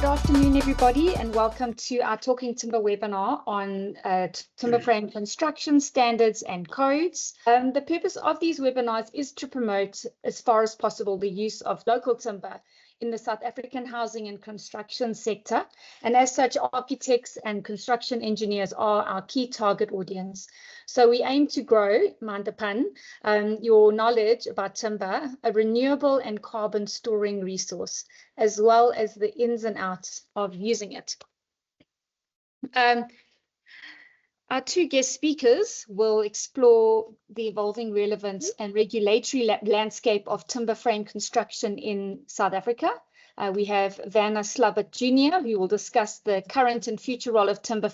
afternoon, everybody, and welcome to our Talking Timber webinar on timber frame construction standards and codes. The purpose of these webinars is to promote, as far as possible, the use of local timber in the South African housing and construction sector. And as such, architects and construction engineers are our key target audience. So we aim to grow, mind the pun, your knowledge about timber, a renewable and carbon storing resource, as well as the ins and outs of using it. Our two guest speakers will explore the evolving relevance and regulatory landscape of timber frame construction in South Africa. We have Werner Slabbert Jr, who will discuss the current and future role of timber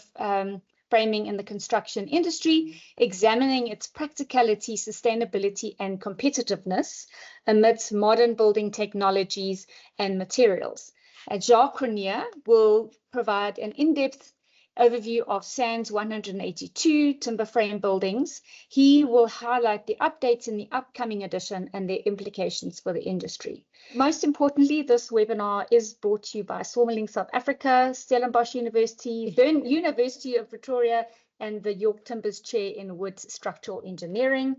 framing in the construction industry, examining its practicality, sustainability, and competitiveness amidst modern building technologies and materials. Jacques Cronje will provide an in-depth overview of SANS 182 timber frame buildings. He will highlight the updates in the upcoming edition and their implications for the industry. Most importantly, this webinar is brought to you by Sawmilling South Africa, Stellenbosch University, Bern University of Pretoria, and the York Timbers Chair in Wood Structural Engineering,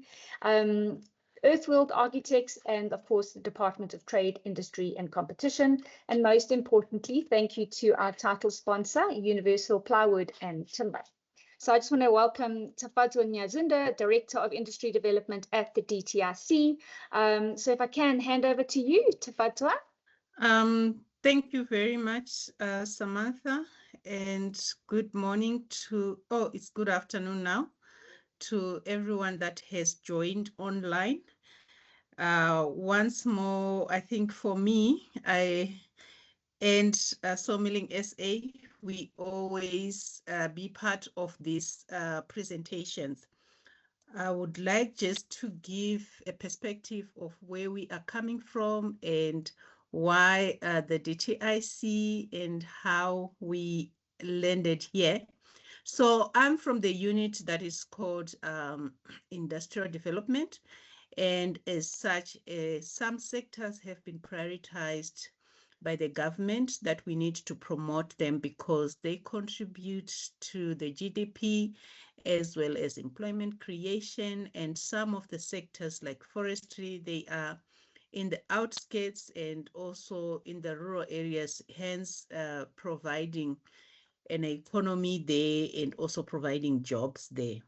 Earthworld Architects, and of course the Department of Trade, Industry and Competition. And most importantly, thank you to our title sponsor, Universal Plywood and Timber. So I just want to welcome Tafadzwa Nyanzunda, Director of Industry Development at the DTIC. So if I can hand over to you, Tafadzwa. Thank you very much, Samantha, and good morning to, it's good afternoon now, to everyone that has joined online. Once more, I think for me, and Sawmilling SA, we always be part of these presentations. I would like just to give a perspective of where we are coming from and why the DTIC and how we landed here. So I'm from the unit that is called Industrial Development. And as such, some sectors have been prioritized by the government that we need to promote them because they contribute to the GDP as well as employment creation. And some of the sectors like forestry, they are in the outskirts and also in the rural areas, hence providing an economy there and also providing jobs there.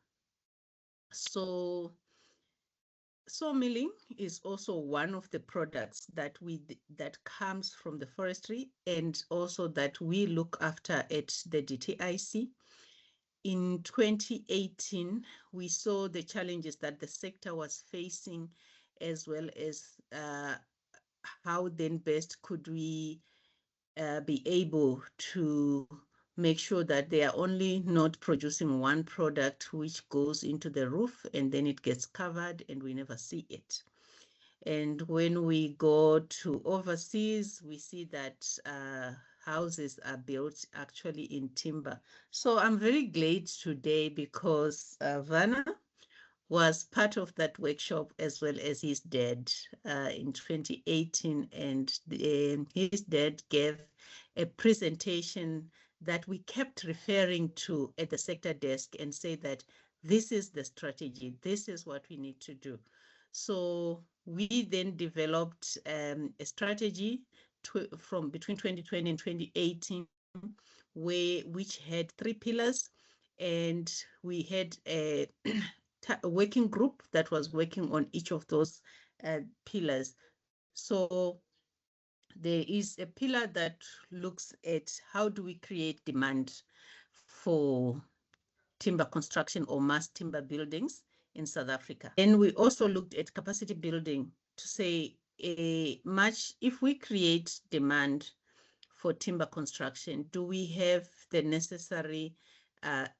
So sawmilling is also one of the products that comes from the forestry and also that we look after at the DTIC. In 2018, we saw the challenges that the sector was facing, as well as how then best could we be able to make sure that they are only not producing one product which goes into the roof and then it gets covered and we never see it. And when we go to overseas, we see that houses are built actually in timber. So I'm very glad today because Werner was part of that workshop as well as his dad in 2018, and his dad gave a presentation that we kept referring to at the sector desk and say that this is the strategy, this is what we need to do. So we then developed a strategy from between 2020 and 2018, which had 3 pillars, and we had a working group that was working on each of those pillars. So there is a pillar that looks at how do we create demand for timber construction or mass timber buildings in South Africa. And we also looked at capacity building to say if we create demand for timber construction, do we have the necessary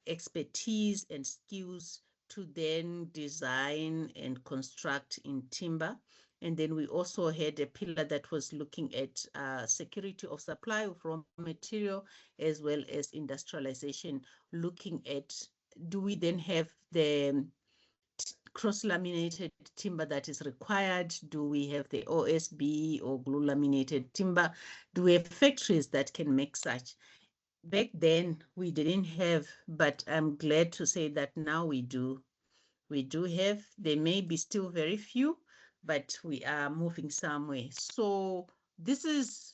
expertise and skills to then design and construct in timber? And then we also had a pillar that was looking at security of supply of raw material as well as industrialization, looking at do we then have the cross-laminated timber that is required? Do we have the OSB or glue-laminated timber? Do we have factories that can make such? Back then, we didn't have, but I'm glad to say that now we do. We do have, there may be still very few, but we are moving somewhere. So this is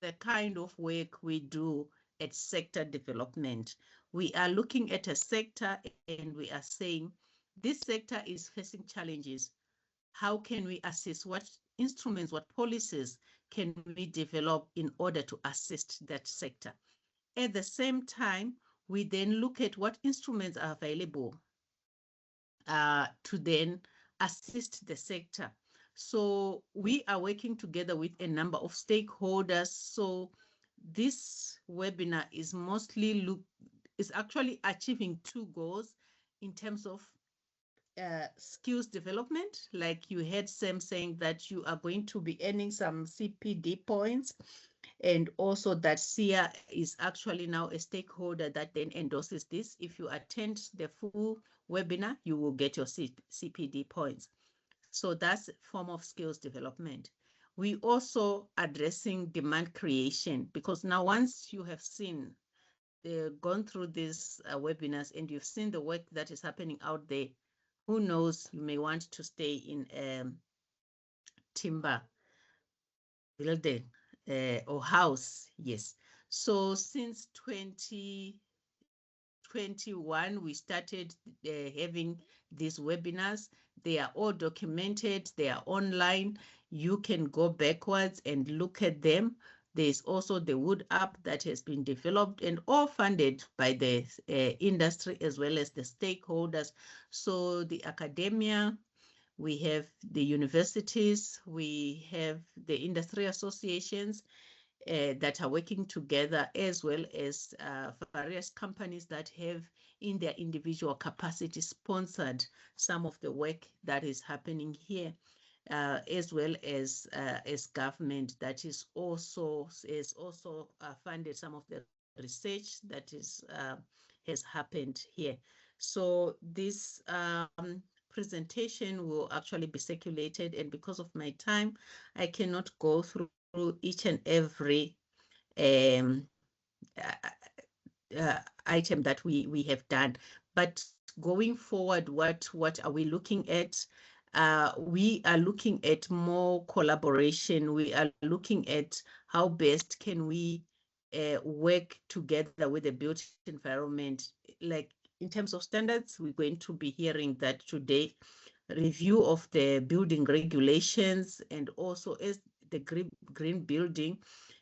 the kind of work we do at sector development. We are looking at a sector and we are saying, this sector is facing challenges. How can we assist? What instruments, what policies can we develop in order to assist that sector? At the same time, we then look at what instruments are available to then assist the sector. So we are working together with a number of stakeholders. So this webinar is is actually achieving two goals in terms of skills development. Like you heard Sam saying that you are going to be earning some CPD points, and also that SIA is actually now a stakeholder that then endorses this. If you attend the full webinar, you will get your CPD points. So that's a form of skills development. We also addressing demand creation, because now once you have gone through these webinars and you've seen the work that is happening out there, who knows, you may want to stay in timber building or house, yes. So since 2021, we started having these webinars. They are all documented, they are online. You can go backwards and look at them. There's also the Wood app that has been developed and all funded by the industry as well as the stakeholders. So the academia, we have the universities, we have the industry associations that are working together, as well as various companies that have in their individual capacity sponsored some of the work that is happening here, as well as government that is also funded some of the research that is has happened here. So this presentation will actually be circulated, and because of my time, I cannot go through each and every item that we have done. But going forward, what are we looking at? We are looking at more collaboration. We are looking at how best can we work together with the built environment. Like in terms of standards, we're going to be hearing that today, review of the building regulations, and also as the green building,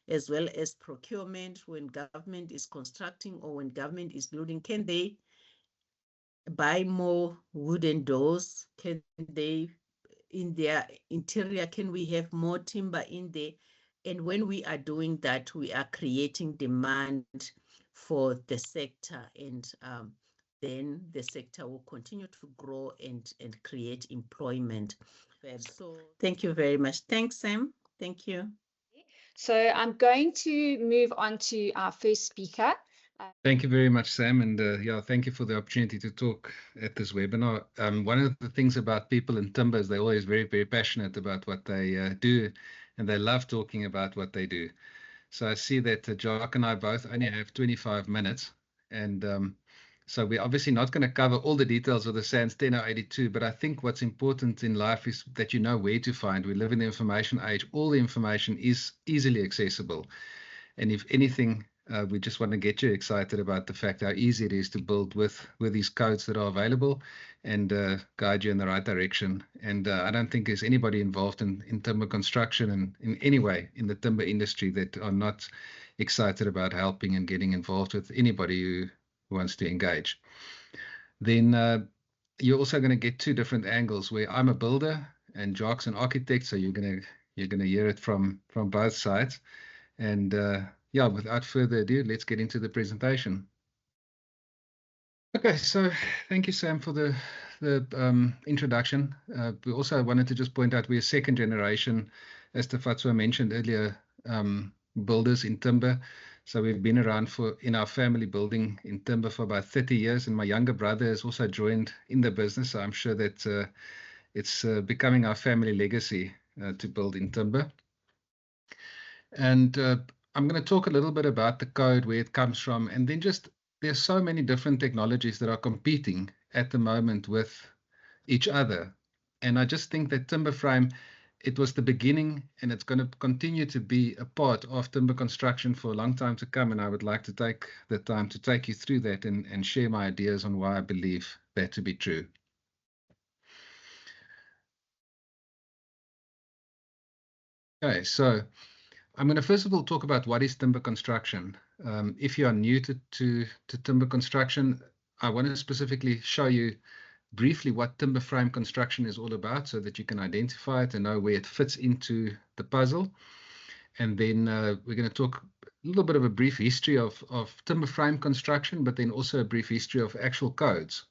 as well as procurement. When government is constructing or when government is building, can they buy more wooden doors? Can they, in their interior, can we have more timber in there? And when we are doing that, we are creating demand for the sector, and then the sector will continue to grow and create employment. So thank you very much. Thanks, Sam. Thank you. So I'm going to move on to our first speaker. Thank you very much, Sam. And yeah, thank you for the opportunity to talk at this webinar. One of the things about people in timber is they're always very, very passionate about what they do, and they love talking about what they do. So I see that Jacques and I both only have 25 minutes. And so we're obviously not going to cover all the details of the SANS 10082, but I think what's important in life is that you know where to find. We live in the information age. All the information is easily accessible. And if anything, we just want to get you excited about the fact how easy it is to build with these codes that are available, and guide you in the right direction. And I don't think there's anybody involved in timber construction and in any way in the timber industry that are not excited about helping and getting involved with anybody who wants to engage. Then you're also going to get two different angles, where I'm a builder and Jacques an architect, so you're going to hear it from both sides. And yeah, without further ado, let's get into the presentation. Okay, so thank you, Sam, for the introduction. We also wanted to just point out we're second generation, as Tafadzwa mentioned earlier, builders in timber. So we've been around in our family building in timber for about 30 years, and my younger brother has also joined in the business. So I'm sure that it's becoming our family legacy to build in timber. And I'm going to talk a little bit about the code, where it comes from, and then just there's so many different technologies that are competing at the moment with each other. And I just think that timber frame, it was the beginning, and it's going to continue to be a part of timber construction for a long time to come. And I would like to take the time to take you through that and share my ideas on why I believe that to be true. Okay, so I'm going to first of all talk about what is timber construction. If you are new to timber construction, I want to specifically show you briefly what timber frame construction is all about, so that you can identify it and know where it fits into the puzzle. And then we're going to talk a little bit of a brief history of timber frame construction, but then also a brief history of actual codes.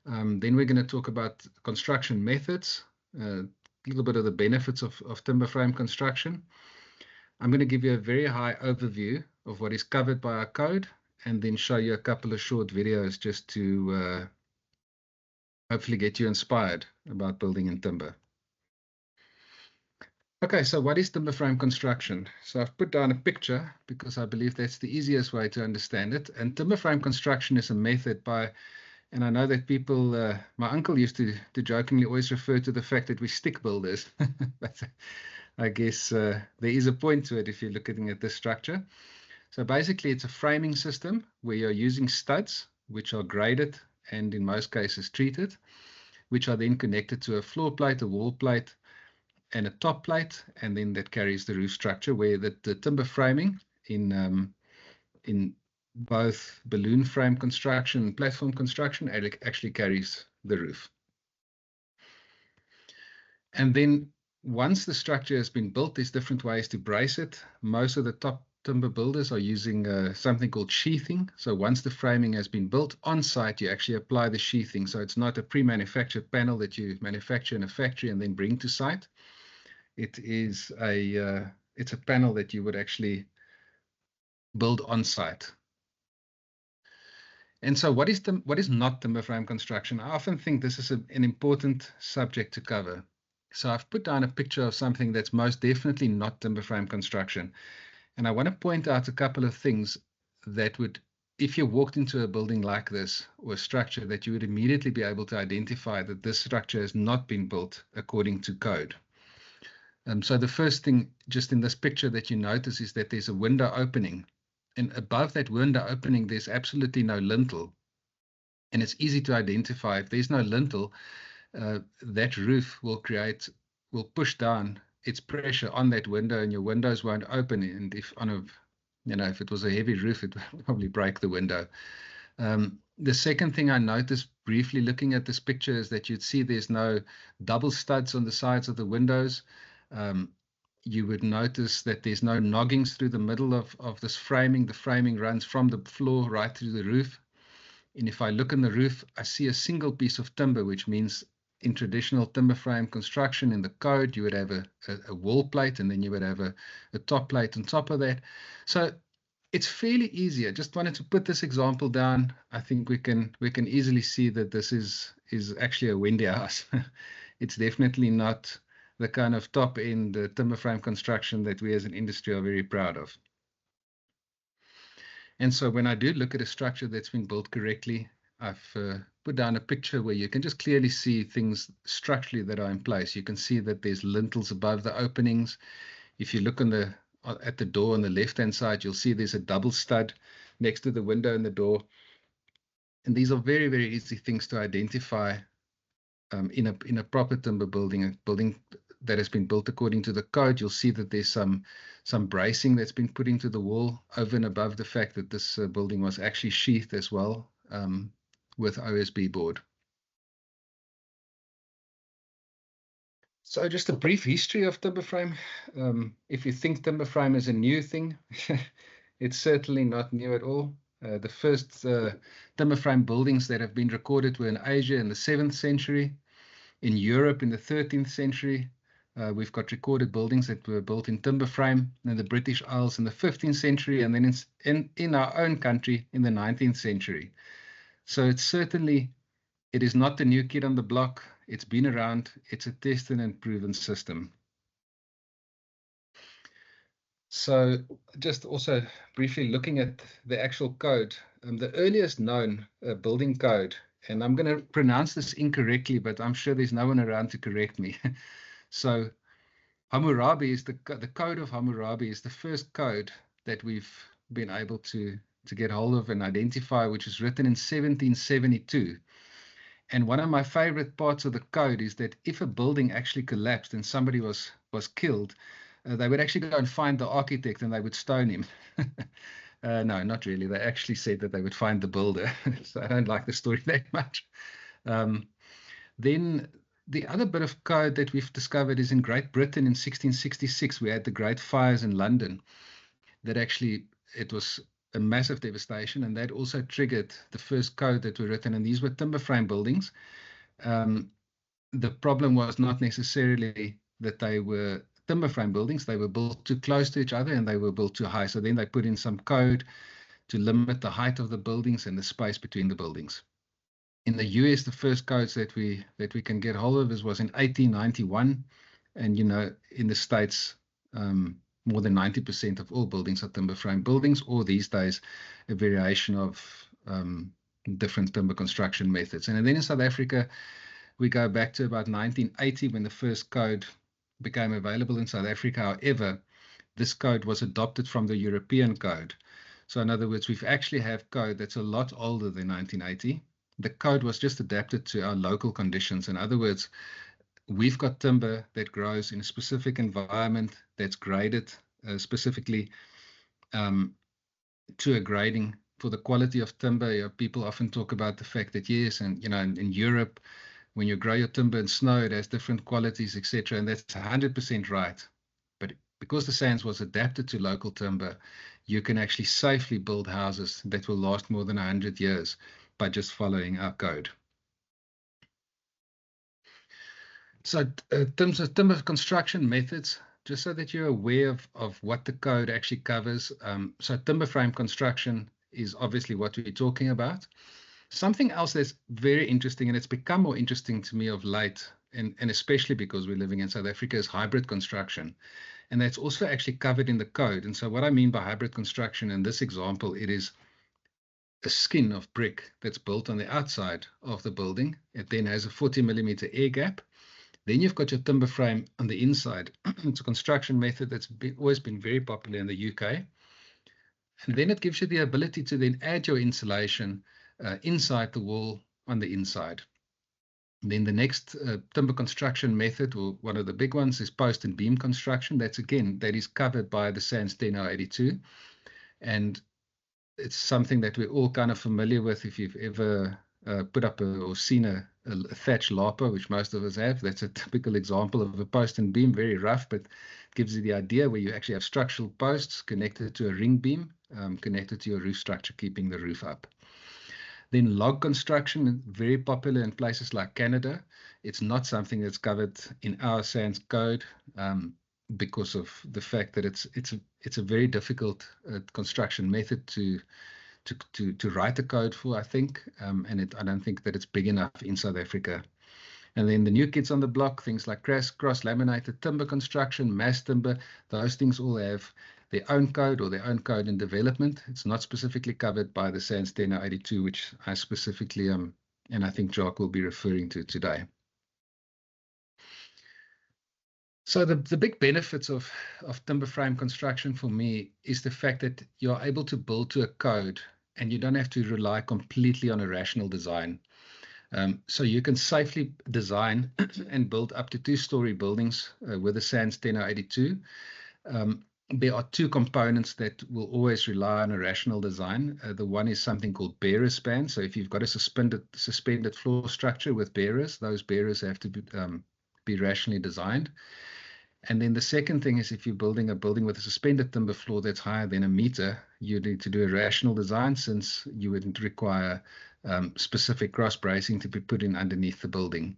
Then we're going to talk about construction methods, a little bit of the benefits of timber frame construction. I'm going to give you a very high overview of what is covered by our code, and then show you a couple of short videos just to hopefully get you inspired about building in timber. Okay, so what is timber frame construction? So I've put down a picture because I believe that's the easiest way to understand it. And timber frame construction is a method by, and I know that people, my uncle used to jokingly always refer to the fact that we stick builders, but I guess there is a point to it if you're looking at this structure. So basically it's a framing system where you're using studs, which are graded and in most cases treated, which are then connected to a floor plate, a wall plate, and a top plate, and then that carries the roof structure, where the timber framing in both balloon frame construction and platform construction actually carries the roof. And then once the structure has been built, there's different ways to brace it. Most of the top timber builders are using something called sheathing. So once the framing has been built on site, you actually apply the sheathing. So it's not a pre-manufactured panel that you manufacture in a factory and then bring to site. It is it's a panel that you would actually build on site. And so what is not timber frame construction? I often think this is an important subject to cover. So I've put down a picture of something that's most definitely not timber frame construction. And I want to point out a couple of things that would, if you walked into a building like this or a structure, that you would immediately be able to identify that this structure has not been built according to code. So the first thing just in this picture that you notice is that there's a window opening. And above that window opening, there's absolutely no lintel. And it's easy to identify. If there's no lintel, that roof will push down its pressure on that window, and your windows won't open. And if if it was a heavy roof, it would probably break the window. The second thing I noticed briefly looking at this picture is that you'd see there's no double studs on the sides of the windows. You would notice that there's no noggings through the middle of this framing. The framing runs from the floor right through the roof. And if I look in the roof, I see a single piece of timber, which means in traditional timber frame construction in the code, you would have a wall plate, and then you would have a top plate on top of that. So it's fairly easy. I just wanted to put this example down. I think we can easily see that this is actually a windy house. It's definitely not the kind of top-end timber frame construction that we as an industry are very proud of. And so when I do look at a structure that's been built correctly, I've put down a picture where you can just clearly see things structurally that are in place. You can see that there's lintels above the openings. If you look at the door on the left-hand side, you'll see there's a double stud next to the window and the door. And these are very, very easy things to identify in a proper timber building, a building that has been built according to the code. You'll see that there's some bracing that's been put into the wall over and above the fact that this building was actually sheathed as well with OSB board. So just a brief history of timber frame. If you think timber frame is a new thing, it's certainly not new at all. The first timber frame buildings that have been recorded were in Asia in the 7th century, in Europe in the 13th century. We've got recorded buildings that were built in timber frame in the British Isles in the 15th century, and then in our own country in the 19th century. So it's certainly, it is not the new kid on the block. It's been around. It's a tested and proven system. So just also briefly looking at the actual code, the earliest known building code, and I'm going to pronounce this incorrectly, but I'm sure there's no one around to correct me. So Hammurabi is the code of Hammurabi is the first code that we've been able to get hold of and identify, which is written in 1772. And one of my favorite parts of the code is that if a building actually collapsed and somebody was killed, they would actually go and find the architect and they would stone him. No, not really. They actually said that they would find the builder. So I don't like the story that much. Then the other bit of code that we've discovered is in Great Britain in 1666. We had the Great Fires in London that actually, it was a massive devastation, and that also triggered the first code that were written, and these were timber frame buildings. The problem was not necessarily that they were timber frame buildings, they were built too close to each other and they were built too high. So then they put in some code to limit the height of the buildings and the space between the buildings. In the US, the first codes that we can get hold of was in 1891, and in the States, more than 90% of all buildings are timber frame buildings, or these days a variation of different timber construction methods. And then in South Africa, we go back to about 1980 when the first code became available in South Africa. However, this code was adopted from the European code. So in other words, we've actually have code that's a lot older than 1980. The code was just adapted to our local conditions. In other words, we've got timber that grows in a specific environment that's graded specifically to a grading for the quality of timber. People often talk about the fact that, yes, and in Europe, when you grow your timber in snow, it has different qualities, etc. And that's 100% right. But because the SANS was adapted to local timber, you can actually safely build houses that will last more than 100 years by just following our code. So in terms of timber construction methods, just so that you're aware of what the code actually covers. So timber frame construction is obviously what we're talking about. Something else that's very interesting, and it's become more interesting to me of late, and especially because we're living in South Africa, is hybrid construction. And that's also actually covered in the code. And so what I mean by hybrid construction in this example, it is a skin of brick that's built on the outside of the building. It then has a 40mm air gap. Then you've got your timber frame on the inside. It's a construction method that's always been very popular in the UK. And then it gives you the ability to then add your insulation inside the wall on the inside. And then the next timber construction method, or one of the big ones, is post and beam construction. That is covered by the SANS 10082. And it's something that we're all kind of familiar with. If you've ever put up or seen a thatch lapa, which most of us have, that's a typical example of a post and beam, very rough, but gives you the idea where you actually have structural posts connected to a ring beam, connected to your roof structure, keeping the roof up. Then log construction, very popular in places like Canada. It's not something that's covered in our SANS code because of the fact that it's a very difficult construction method to write the code for, I think, and I don't think that it's big enough in South Africa. And then the new kids on the block, things like cross-laminated timber construction, mass timber, those things all have their own code or their own code in development. It's not specifically covered by the SANS 10082, which I specifically and I think Jacques will be referring to today. So the big benefits of timber frame construction for me is the fact that you're able to build to a code and you don't have to rely completely on a rational design. So you can safely design and build up to 2-story buildings with the SANS 10082. There are two components that will always rely on a rational design. The one is something called bearer span. So if you've got a suspended floor structure with bearers, those bearers have to be rationally designed. And then the second thing is if you're building a building with a suspended timber floor that's higher than 1 meter, you need to do a rational design, since you would require specific cross bracing to be put in underneath the building.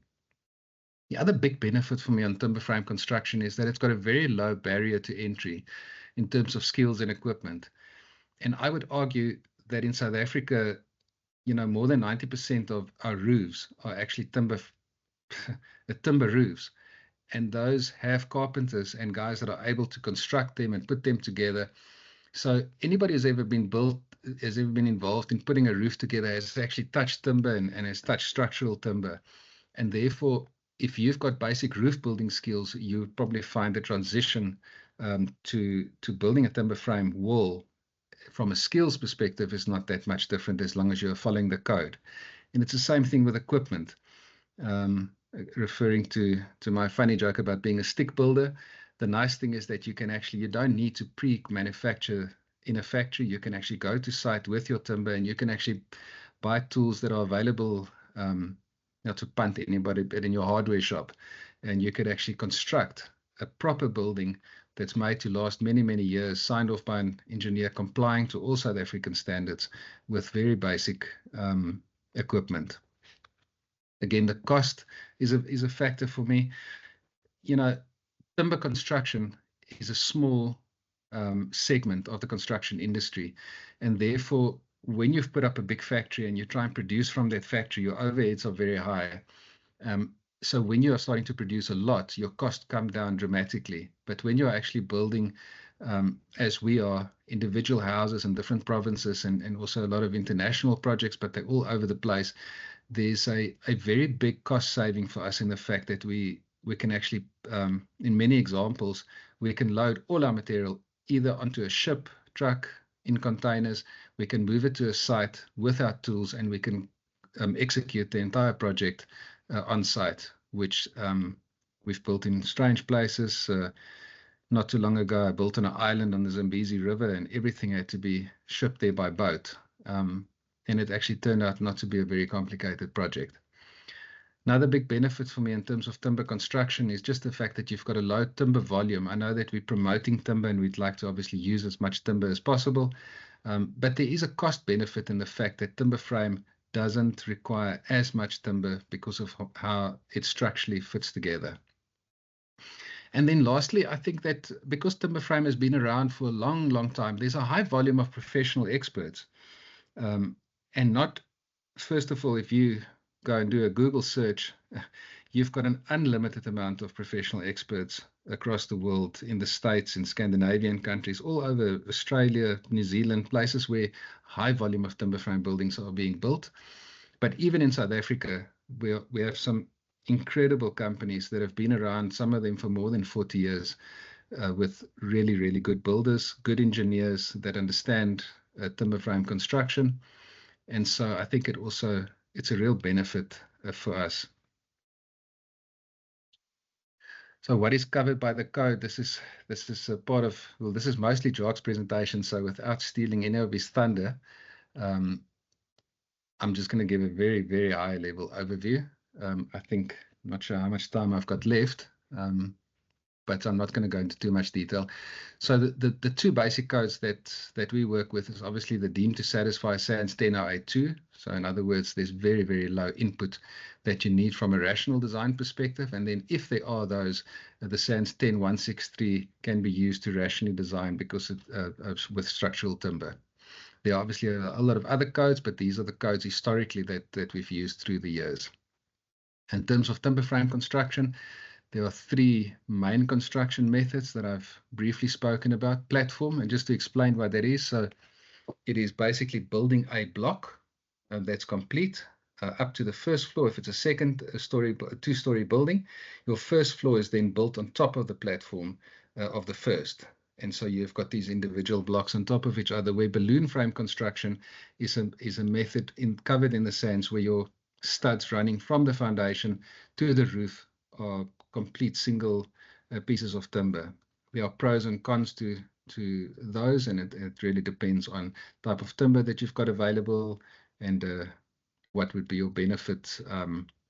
The other big benefit for me on timber frame construction is that it's got a very low barrier to entry in terms of skills and equipment. And I would argue that in South Africa, more than 90% of our roofs are actually timber roofs. And those have carpenters and guys that are able to construct them and put them together. So anybody who's ever been involved in putting a roof together has actually touched timber and has touched structural timber. And therefore, if you've got basic roof building skills, you would probably find the transition to building a timber frame wall from a skills perspective is not that much different as long as you're following the code. And it's the same thing with equipment. Referring to my funny joke about being a stick builder, the nice thing is that you don't need to pre-manufacture in a factory. You can actually go to site with your timber, and you can actually buy tools that are available, not to punt anybody, but in your hardware shop, and you could actually construct a proper building that's made to last many, many years, signed off by an engineer, complying to all South African standards with very basic equipment. Again, the cost is a factor for me. Timber construction is a small segment of the construction industry, and therefore, when you've put up a big factory and you try and produce from that factory, your overheads are very high. So when you are starting to produce a lot, your costs come down dramatically. But when you're actually building, as we are, individual houses in different provinces and also a lot of international projects, but they're all over the place, there's a very big cost saving for us in the fact that we can actually, in many examples, we can load all our material either onto a ship, truck, in containers. We can move it to a site with our tools, and we can execute the entire project on site, which we've built in strange places. Not too long ago, I built on an island on the Zambezi River, and everything had to be shipped there by boat. And it actually turned out not to be a very complicated project. Another big benefit for me in terms of timber construction is just the fact that you've got a low timber volume. I know that we're promoting timber and we'd like to obviously use as much timber as possible, but there is a cost benefit in the fact that timber frame doesn't require as much timber because of how it structurally fits together. And then lastly, I think that because timber frame has been around for a long, long time, there's a high volume of professional experts. And not, first of all, if you go and do a Google search, you've got an unlimited amount of professional experts across the world, in the States, in Scandinavian countries, all over Australia, New Zealand, places where high volume of timber frame buildings are being built. But even in South Africa, we have some incredible companies that have been around, some of them for more than 40 years, with really, really good builders, good engineers that understand timber frame construction. And so I think it's a real benefit for us. So what is covered by the code? This is a part of, well, this is mostly Jacques' presentation. So without stealing any of his thunder, I'm just going to give a very, very high level overview. I think, I'm not sure how much time I've got left, but I'm not going to go into too much detail. So the two basic codes that we work with is obviously the deemed to satisfy SANS 1008-2. So in other words, there's very, very low input that you need from a rational design perspective. And then if there are those, the SANS 10163 can be used to rationally design because with structural timber. There are obviously a lot of other codes, but these are the codes historically that we've used through the years. In terms of timber frame construction, there are three main construction methods that I've briefly spoken about. Platform, and just to explain what that is, so it is basically building a block that's complete up to the first floor. If it's a two-story building, your first floor is then built on top of the platform of the first. And so you've got these individual blocks on top of each other, where balloon frame construction is a method covered in the SANS, where your studs running from the foundation to the roof are complete single pieces of timber. There are pros and cons to those, and it really depends on type of timber that you've got available and what would be your benefit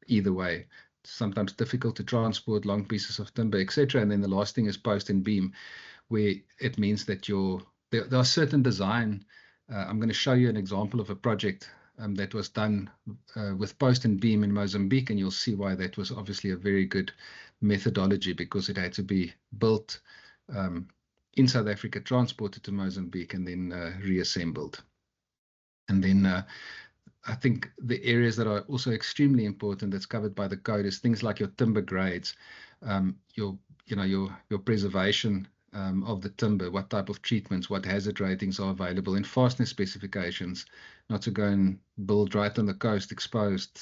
either way. It's sometimes difficult to transport long pieces of timber, etc. And then the last thing is post and beam, where it means that there are certain design. I'm going to show you an example of a project that was done with post and beam in Mozambique, and you'll see why that was obviously a very good methodology, because it had to be built in South Africa, transported to Mozambique, and then reassembled. And then I think the areas that are also extremely important that's covered by the code is things like your timber grades, your preservation of the timber, what type of treatments, what hazard ratings are available, and fastness specifications, not to go and build right on the coast exposed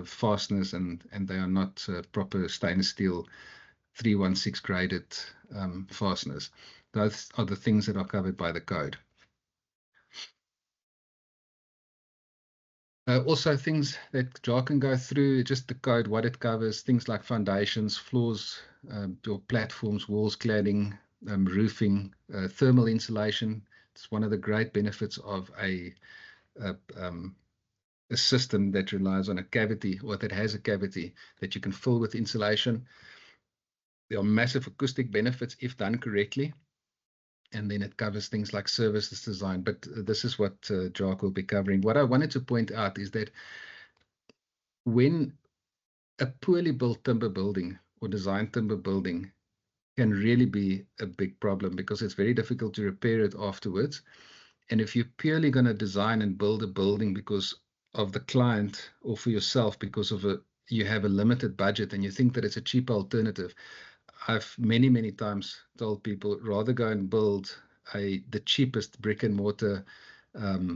fastness, and they are not proper stainless steel 316 graded fastness. Those are the things that are covered by the code. Also things that Jacques can go through, just the code, what it covers, things like foundations, floors, your platforms, walls, cladding, roofing, thermal insulation. It's one of the great benefits of a system that relies on a cavity, or that has a cavity that you can fill with insulation. There are massive acoustic benefits if done correctly. And then it covers things like services design. But this is what Jacques will be covering. What I wanted to point out is that when a poorly built timber building or designed timber building can really be a big problem, because it's very difficult to repair it afterwards. And if you're purely going to design and build a building because of the client or for yourself, because of you have a limited budget and you think that it's a cheap alternative, I've many times told people rather go and build the cheapest brick and mortar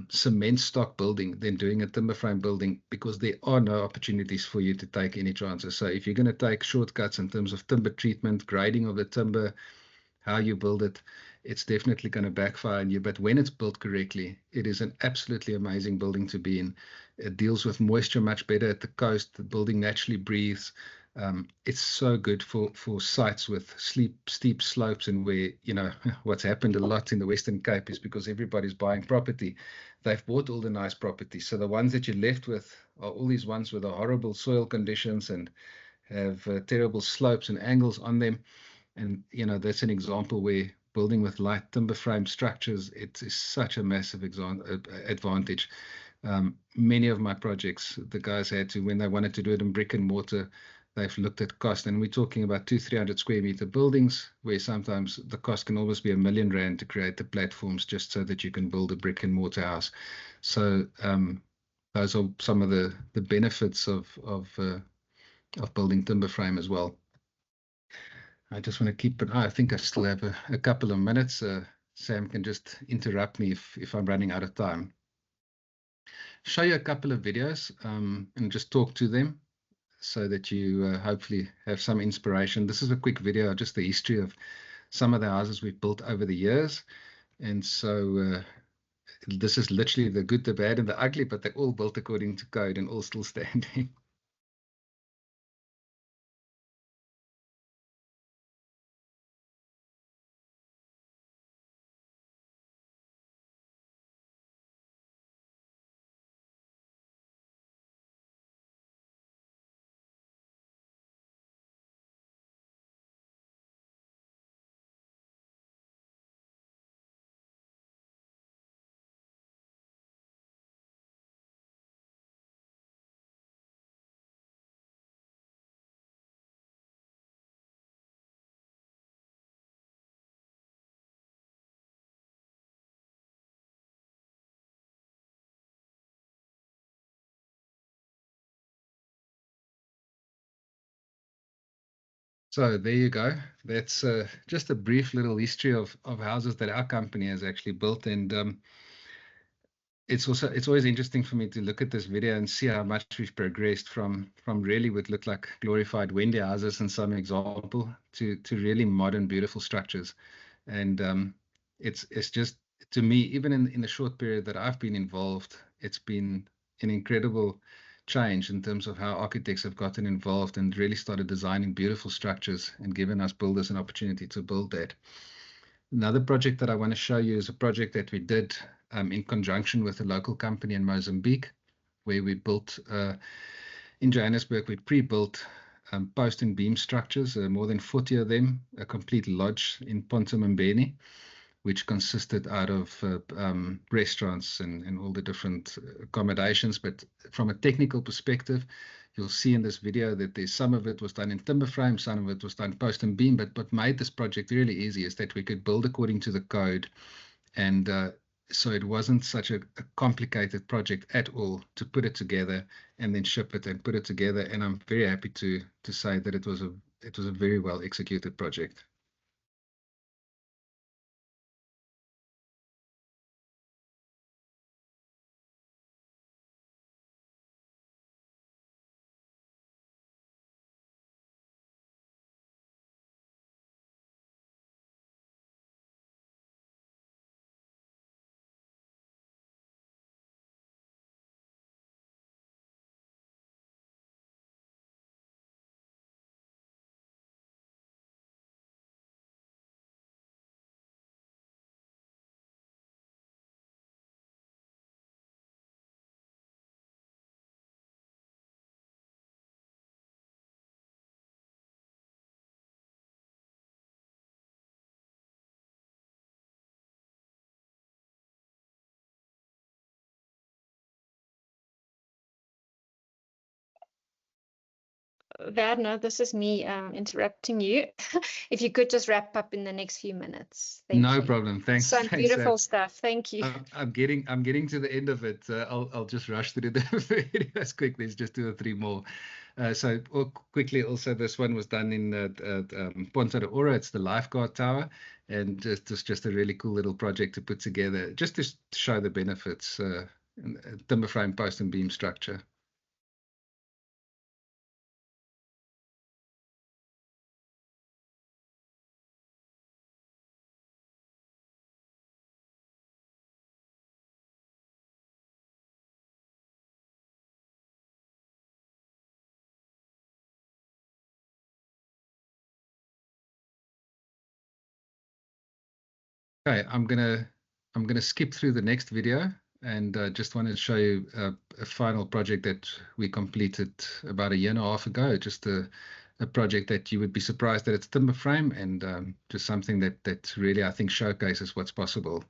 cement stock building than doing a timber frame building, because there are no opportunities for you to take any chances. So if you're going to take shortcuts in terms of timber treatment, grading of the timber, how you build it, it's definitely going to backfire on you. But when it's built correctly, it is an absolutely amazing building to be in. It deals with moisture much better at the coast. The building naturally breathes. It's so good for sites with steep slopes, and where, what's happened a lot in the Western Cape is because everybody's buying property. They've bought all the nice properties. So the ones that you're left with are all these ones with the horrible soil conditions and have terrible slopes and angles on them. And, that's an example where building with light timber frame structures, it is such a massive advantage. Many of my projects, the guys had to, when they wanted to do it in brick and mortar, they've looked at cost, and we're talking about 200-300 square meter buildings, where sometimes the cost can almost be R1 million to create the platforms just so that you can build a brick and mortar house. So those are some of the benefits of building timber frame as well. I just want to keep an eye. I think I still have a couple of minutes. Sam can just interrupt me if I'm running out of time. Show you a couple of videos and just talk to them, so that you hopefully have some inspiration. This is a quick video, just the history of some of the houses we've built over the years. And so this is literally the good, the bad, and the ugly, but they're all built according to code and all still standing. So there you go. That's just a brief little history of houses that our company has actually built. And it's always interesting for me to look at this video and see how much we've progressed from really what looked like glorified Wendy houses in some example to really modern, beautiful structures. And it's just, to me, even in the short period that I've been involved, it's been an incredible change in terms of how architects have gotten involved and really started designing beautiful structures and given us builders an opportunity to build that. Another project that I want to show you is a project that we did in conjunction with a local company in Mozambique, where we built, in Johannesburg, we pre-built post and beam structures, more than 40 of them, a complete lodge in Ponta Mbeni. which consisted out of restaurants and all the different accommodations. But from a technical perspective, you'll see in this video that there's some of it was done in timber frame, some of it was done post and beam. But what made this project really easy is that we could build according to the code. And so it wasn't such a complicated project at all to put it together and then ship it and put it together. And I'm very happy to say that it was a very well executed project. Werner, this is me interrupting you. If you could just wrap up in the next few minutes. Thank No you. problem. Thanks. Some Thanks, beautiful Sam. stuff. Thank you. I'm getting to the end of it. I'll just rush through the videos quickly. There's just 2 or 3 more. So quickly, also this one was done in Ponta de Ora. It's the lifeguard tower, and just a really cool little project to put together, just to show the benefits. Timber frame, post and beam structure. Okay, I'm gonna skip through the next video and just wanted to show you a final project that we completed about 1.5 years ago. Just a project that you would be surprised that it's timber frame, and just something that really, I think, showcases what's possible.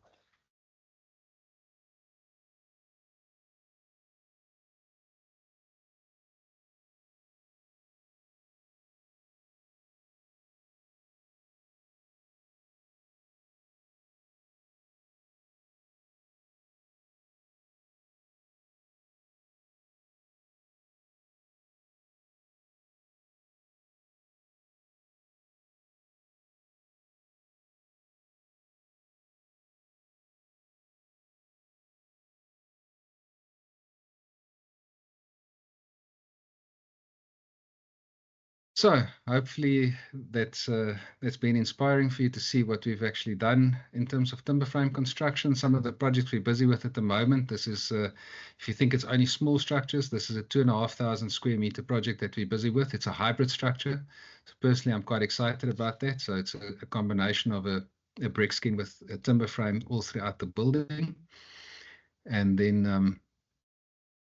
So hopefully that's been inspiring for you to see what we've actually done in terms of timber frame construction. Some of the projects we're busy with at the moment. This is, if you think it's only small structures, this is a 2,500 square meter project that we're busy with. It's a hybrid structure. So personally, I'm quite excited about that. So it's a combination of a brick skin with a timber frame all throughout the building. And then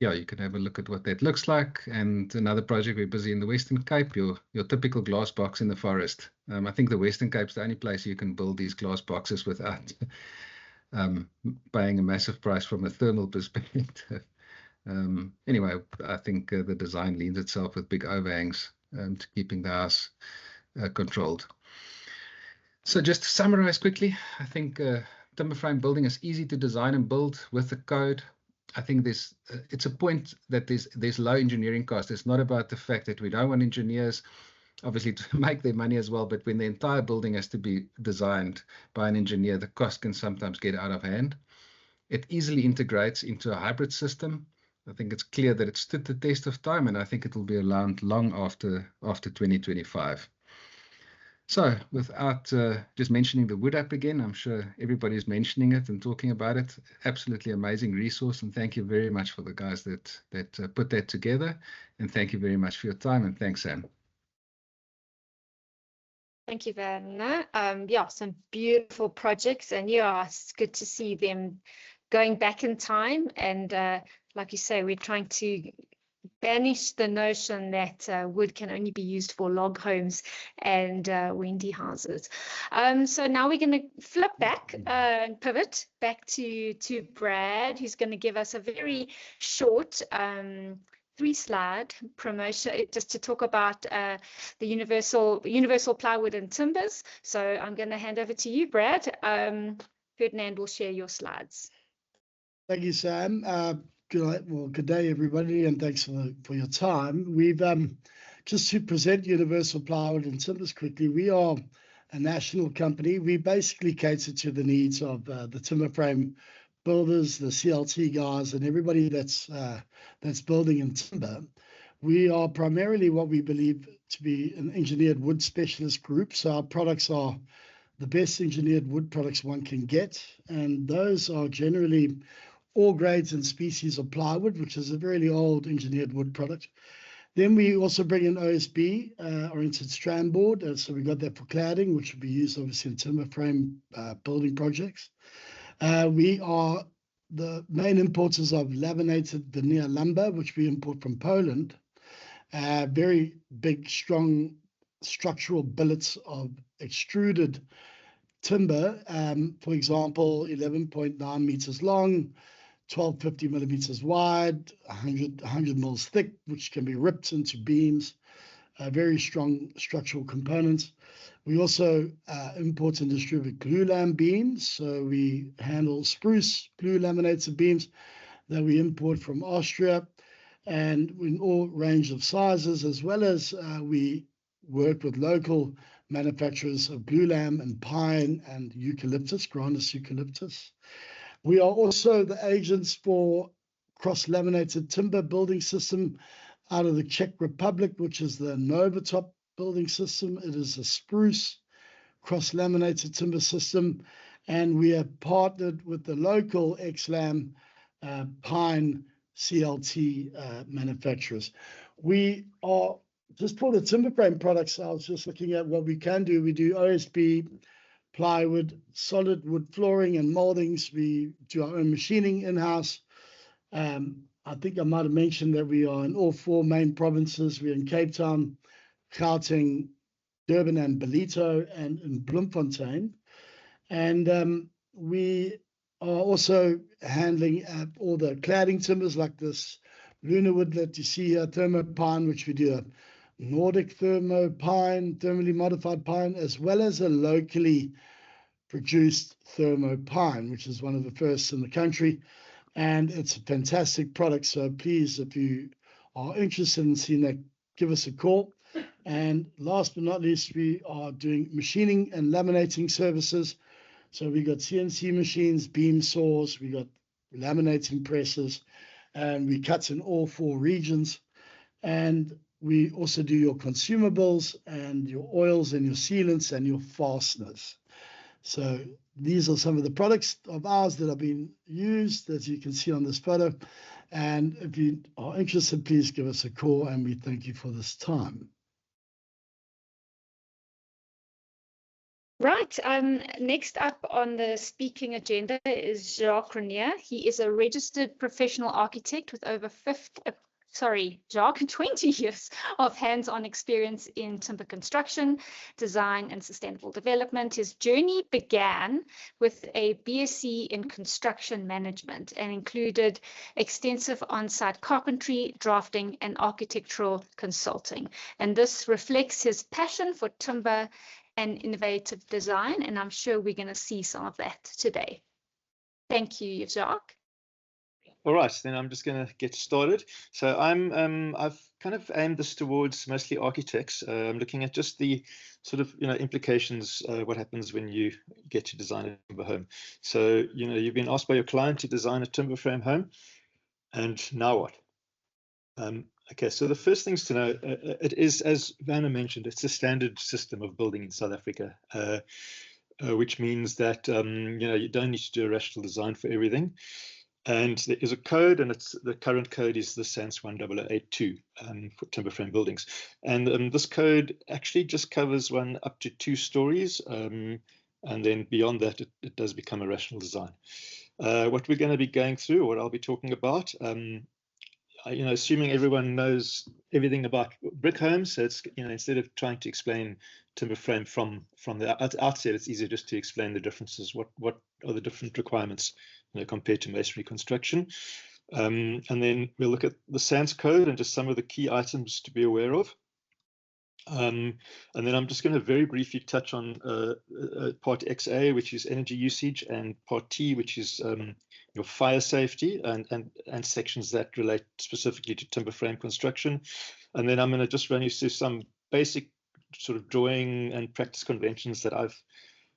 yeah, you can have a look at what that looks like. And another project we're busy in the Western Cape, your typical glass box in the forest. I think the Western Cape's the only place you can build these glass boxes without paying a massive price from a thermal perspective. Anyway, I think the design leans itself with big overhangs to keeping the house controlled. So just to summarize quickly, I think timber frame building is easy to design and build with the code. I think it's a point that there's low engineering cost. It's not about the fact that we don't want engineers, obviously, to make their money as well, but when the entire building has to be designed by an engineer, the cost can sometimes get out of hand. It easily integrates into a hybrid system. I think it's clear that it stood the test of time, and I think it will be around long after 2025. So without just mentioning the wood app again, I'm sure everybody's mentioning it and talking about it. Absolutely amazing resource, and thank you very much for the guys that put that together. And thank you very much for your time, and thanks, Sam. Thank you, Werner. Yeah, some beautiful projects, and yeah, it's good to see them going back in time. And like you say, we're trying to banish the notion that wood can only be used for log homes and windy houses. So now we're going to flip back and pivot back to Brad, who's going to give us a very short 3-slide promotion just to talk about the universal plywood and timbers. So I'm going to hand over to you, Brad. Ferdinand will share your slides. Thank you, Sam. Good day, everybody, and thanks for your time. We've just to present Universal Plywood and Timbers quickly. We are a national company. We basically cater to the needs of the timber frame builders, the CLT guys, and everybody that's building in timber. We are primarily what we believe to be an engineered wood specialist group. So our products are the best engineered wood products one can get, and those are generally all grades and species of plywood, which is a very old engineered wood product. Then we also bring in OSB, oriented strand board. So we got that for cladding, which will be used obviously in timber frame building projects. We are the main importers of laminated veneer lumber, which we import from Poland. Very big, strong structural billets of extruded timber, for example, 11.9 meters long, 1250 millimeters wide, 100 mils thick, which can be ripped into beams, very strong structural components. We also import and distribute glulam beams. So we handle spruce glue laminated beams that we import from Austria, and in all range of sizes, as well as we work with local manufacturers of glulam and pine and eucalyptus, Grandis eucalyptus. We are also the agents for cross-laminated timber building system out of the Czech Republic, which is the Novatop building system. It is a spruce cross-laminated timber system, and we have partnered with the local XLAM pine CLT manufacturers. We are, just for the timber frame products, I was just looking at what we can do. We do OSB, plywood, solid wood flooring and moldings. We do our own machining in-house. I think I might have mentioned that we are in all 4 main provinces. We're in Cape Town, Gauteng, Durban and Ballito, and in Bloemfontein. And we are also handling all the cladding timbers like this lunar wood that you see here, thermopine, which we do a Nordic thermopine, thermally modified pine, as well as a locally produced thermopine, which is one of the first in the country. And it's a fantastic product. So please, if you are interested in seeing that, give us a call. And last but not least, we are doing machining and laminating services. So we got CNC machines, beam saws, we got laminating presses, and we cut in all 4 regions. And we also do your consumables and your oils and your sealants and your fasteners. So these are some of the products of ours that have been used, as you can see on this photo. And if you are interested, please give us a call, and we thank you for this time. Right. Next up on the speaking agenda is Jacques Cronje. He is a registered professional architect with over 20 years of hands-on experience in timber construction, design, and sustainable development. His journey began with a BSc in construction management and included extensive on-site carpentry, drafting, and architectural consulting. And this reflects his passion for timber and innovative design, and I'm sure we're going to see some of that today. Thank you, Jacques. All right, then I'm just going to get started. So I've kind of aimed this towards mostly architects. I'm looking at just the sort of implications, what happens when you get to design a timber home. So you've been asked by your client to design a timber frame home, and now what? Okay, so the first things to know, it is, as Werner mentioned, it's a standard system of building in South Africa, which means that you don't need to do a rational design for everything. And there is a code, and the current code is the SANS 10082 for timber frame buildings. And this code actually just covers one up to 2 stories, and then beyond that, it does become a rational design. What we're going to be going through, what I'll be talking about, assuming everyone knows everything about brick homes, so it's, instead of trying to explain timber frame from the outset, it's easier just to explain the differences. What are the different requirements, compared to masonry construction? And then we'll look at the SANS code and just some of the key items to be aware of. And then I'm just going to very briefly touch on part XA, which is energy usage, and part T, which is your fire safety, and sections that relate specifically to timber frame construction. And then I'm going to just run you through some basic sort of drawing and practice conventions that I've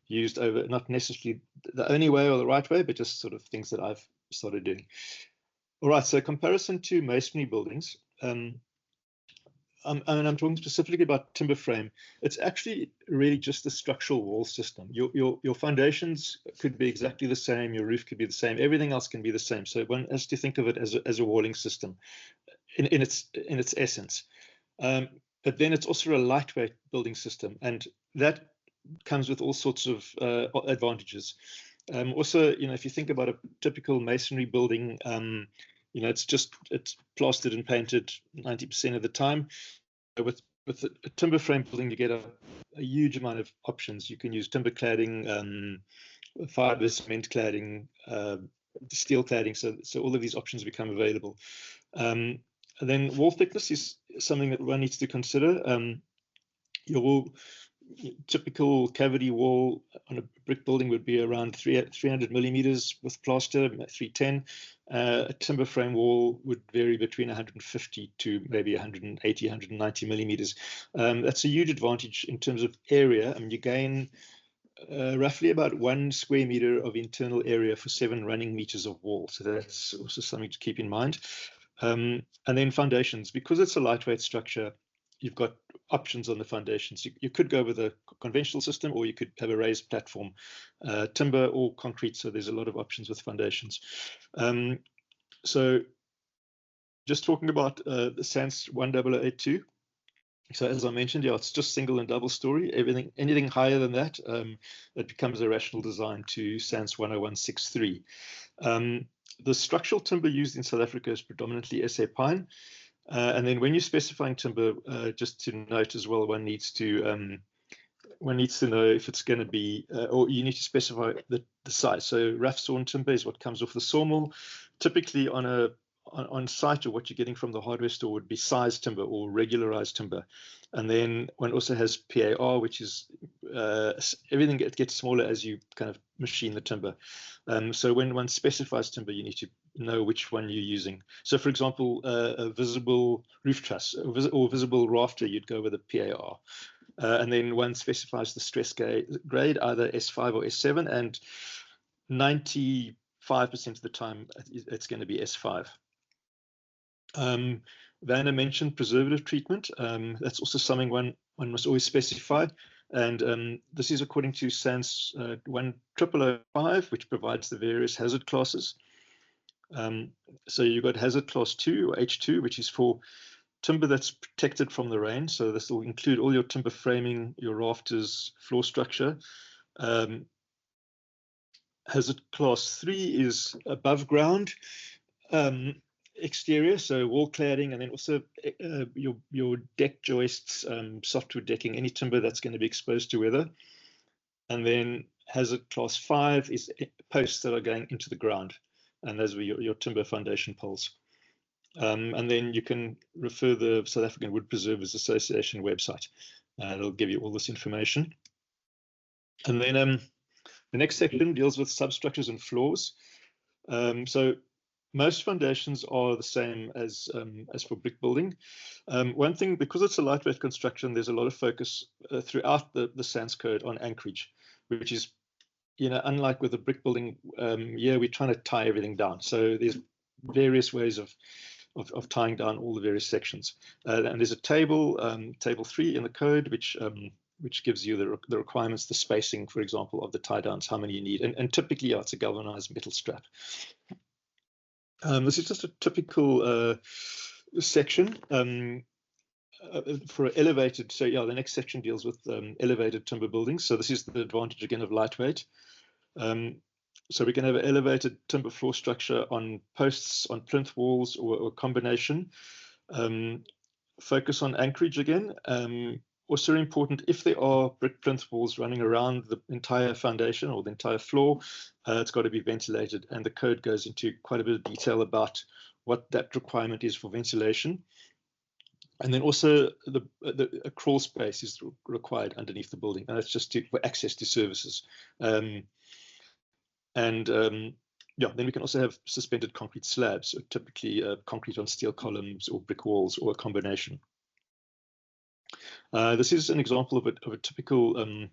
used over, not necessarily the only way or the right way, but just sort of things that I've started doing. All right, so comparison to masonry buildings. I'm talking specifically about timber frame. It's actually really just the structural wall system. Your foundations could be exactly the same. Your roof could be the same. Everything else can be the same. So one has to think of it as a walling system in its essence. But then it's also a lightweight building system, and that comes with all sorts of advantages. Also, if you think about a typical masonry building, it's plastered and painted 90% of the time. With a timber frame building, you get a huge amount of options. You can use timber cladding, fiber cement cladding, steel cladding. So all of these options become available. And then wall thickness is something that one needs to consider. Your typical cavity wall on a brick building would be around 300 millimeters with plaster, 310. A timber frame wall would vary between 150 to maybe 180, 190 millimeters. That's a huge advantage in terms of area. I mean, you gain roughly about 1 square meter of internal area for 7 running meters of wall. So that's also something to keep in mind. And then foundations, because it's a lightweight structure, you've got options on the foundations. You could go with a conventional system, or you could have a raised platform, timber or concrete. So there's a lot of options with foundations. So just talking about the SANS 10082. So as I mentioned, it's just single and double story. Anything higher than that, it becomes a rational design to SANS 10163. The structural timber used in South Africa is predominantly SA pine. And then when you're specifying timber, just to note as well, one needs to know if it's going to be, or you need to specify the size. So rough sawn timber is what comes off the sawmill. Typically on site, or what you're getting from the hardware store would be size timber or regularized timber. And then one also has PAR, which is everything gets smaller as you kind of machine the timber. So when one specifies timber, you need to know which one you're using. So for example, a visible roof truss or visible rafter, you'd go with a PAR. And then one specifies the stress grade, either S5 or S7, and 95% of the time it's going to be S5. Werner mentioned preservative treatment. That's also something one must always specify. And this is according to SANS 10005, which provides the various hazard classes. So you've got hazard class 2 or H2, which is for timber that's protected from the rain. So this will include all your timber framing, your rafters, floor structure. Hazard class 3 is above ground exterior, so wall cladding, and then also your deck joists, softwood decking, any timber that's going to be exposed to weather. And then hazard class 5 is posts that are going into the ground, and those were your timber foundation poles. And then you can refer the South African Wood Preservers Association website. It'll give you all this information. And then the next section deals with substructures and floors. So most foundations are the same as for brick building. One thing, because it's a lightweight construction, there's a lot of focus throughout the SANS code on anchorage, which is, unlike with a brick building, we're trying to tie everything down. So there's various ways of tying down all the various sections. And there's a table, table 3 in the code, which gives you the requirements, the spacing, for example, of the tie downs, how many you need. And typically, it's a galvanized metal strap. This is just a typical section for elevated. So the next section deals with elevated timber buildings. So this is the advantage again of lightweight. So we can have an elevated timber floor structure on posts, on plinth walls, or a combination. Focus on anchorage again. Also important, if there are brick plinth walls running around the entire foundation or the entire floor, it's got to be ventilated. And the code goes into quite a bit of detail about what that requirement is for ventilation. And then also a crawl space is required underneath the building, and that's just for access to services. Yeah, then we can also have suspended concrete slabs, so typically concrete on steel columns or brick walls, or a combination. This is an example of a typical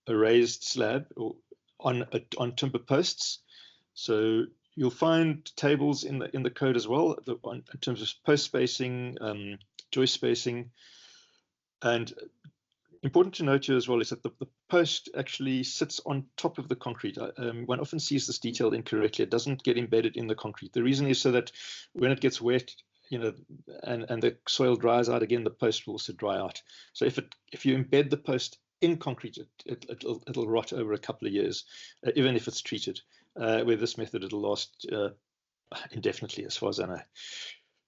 a raised slab or on timber posts. So you'll find tables in the code as well in terms of post spacing, joist spacing, and important to note here as well is that the post actually sits on top of the concrete. One often sees this detailed incorrectly. It doesn't get embedded in the concrete. The reason is so that when it gets wet, you know, and the soil dries out again, the post will also dry out. So if you embed the post in concrete, it'll rot over a couple of years, even if it's treated. With this method, it'll last indefinitely, as far as I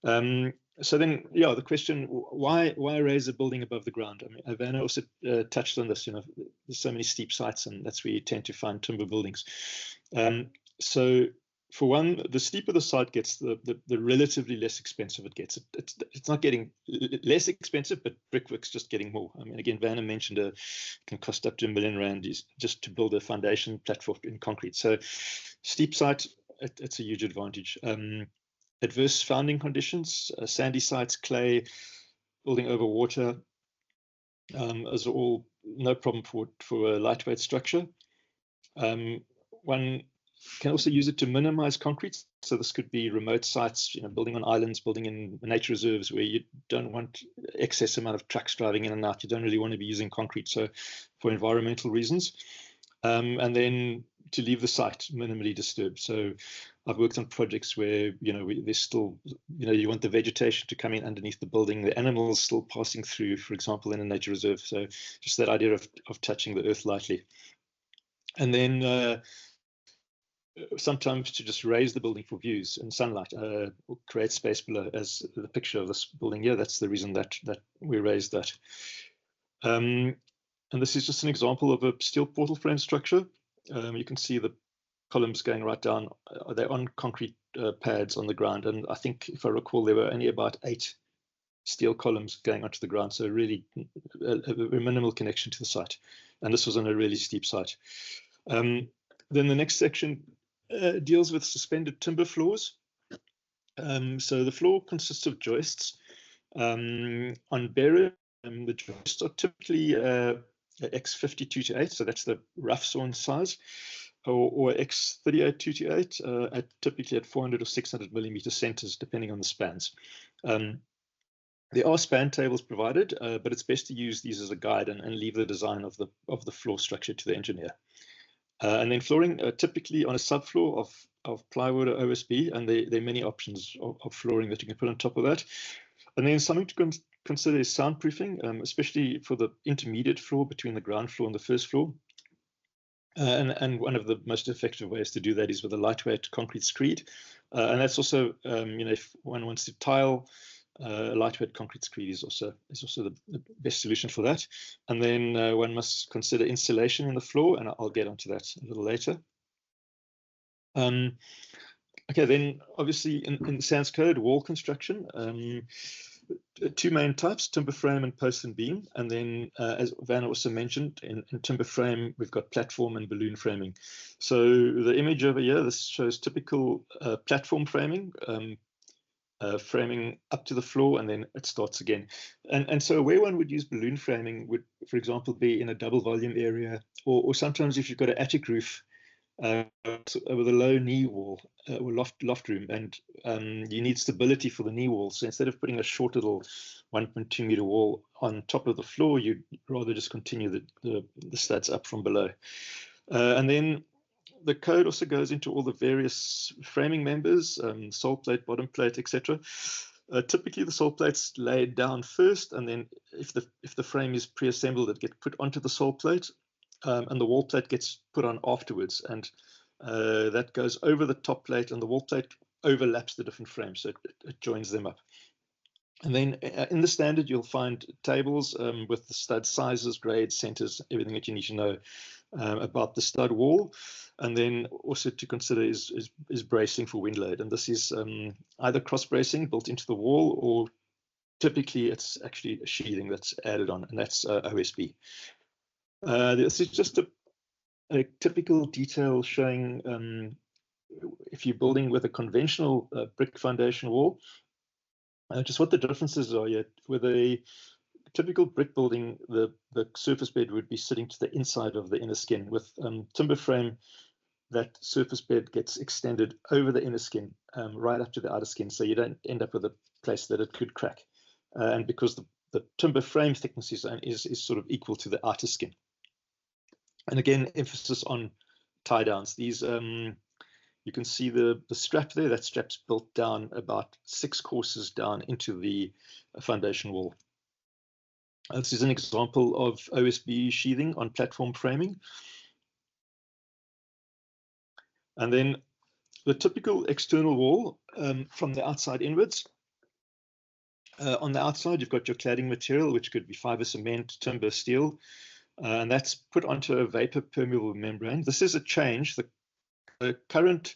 know. So then, yeah, the question, why raise a building above the ground? I mean, Werner also touched on this. You know, there's so many steep sites, and that's where you tend to find timber buildings. So for one, the steeper the site gets, the relatively less expensive it gets. It's not getting less expensive, but brickwork's just getting more. I mean, again, Werner mentioned it can cost up to R1 million just to build a foundation platform in concrete. So steep site, it's a huge advantage. Adverse founding conditions, sandy sites, clay, building over water, is all no problem for a lightweight structure. One can also use it to minimize concrete. So this could be remote sites, you know, building on islands, building in nature reserves where you don't want excess amount of trucks driving in and out. You don't really want to be using concrete, so for environmental reasons. And then to leave the site minimally disturbed. So I've worked on projects where, you know, there's still, you know, you want the vegetation to come in underneath the building, the animals still passing through, for example, in a nature reserve. So just that idea of touching the earth lightly. And then sometimes to just raise the building for views and sunlight, or create space below, as the picture of this building here. That's the reason that we raised that. And this is just an example of a steel portal frame structure. You can see the columns going right down. They're on concrete pads on the ground. And I think, if I recall, there were only about 8 steel columns going onto the ground. So really a minimal connection to the site. And this was on a really steep site. Then the next section deals with suspended timber floors. So the floor consists of joists. On bearer, the joists are typically X52 to 8, so that's the rough sawn size, or X38 2 to 8, typically at 400 or 600 millimeter centers, depending on the spans. There are span tables provided, but it's best to use these as a guide and leave the design of the floor structure to the engineer. And then flooring, typically on a subfloor of plywood or OSB, and there are many options of flooring that you can put on top of that. And then something to consider is soundproofing, especially for the intermediate floor between the ground floor and the first floor. And one of the most effective ways to do that is with a lightweight concrete screed. And that's also, you know, if one wants to tile, a lightweight concrete screed is also the best solution for that. And then one must consider insulation in the floor, and I'll get onto that a little later. Okay, then obviously in SANS code, wall construction, 2 main types, timber frame and post and beam. And then as Werner also mentioned, in timber frame, we've got platform and balloon framing. So the image over here, this shows typical platform framing, framing up to the floor, and then it starts again. And so where one would use balloon framing would, for example, be in a double volume area, or sometimes if you've got an attic roof, with a low knee wall or loft room, and you need stability for the knee wall. So instead of putting a short little 1.2 meter wall on top of the floor, you'd rather just continue the studs up from below. And then the code also goes into all the various framing members, sole plate, bottom plate, etc. Typically, the sole plate's laid down first, and then if the frame is pre-assembled, it gets put onto the sole plate. And the wall plate gets put on afterwards. And that goes over the top plate, and the wall plate overlaps the different frames, so it joins them up. And then in the standard, you'll find tables with the stud sizes, grades, centers, everything that you need to know about the stud wall. And then also to consider is bracing for wind load. And this is either cross bracing built into the wall, or typically it's actually a sheathing that's added on, and that's OSB. This is just a typical detail showing if you're building with a conventional brick foundation wall, just what the differences are yet. With a typical brick building, the surface bed would be sitting to the inside of the inner skin. With timber frame, that surface bed gets extended over the inner skin, right up to the outer skin, so you don't end up with a place that it could crack. And because the timber frame thickness is sort of equal to the outer skin. And again, emphasis on tie downs. These you can see the strap there. That strap's built down about 6 courses down into the foundation wall. This is an example of OSB sheathing on platform framing. And then the typical external wall from the outside inwards. On the outside, you've got your cladding material, which could be fiber cement, timber, steel, and that's put onto a vapor permeable membrane. This is a change. The current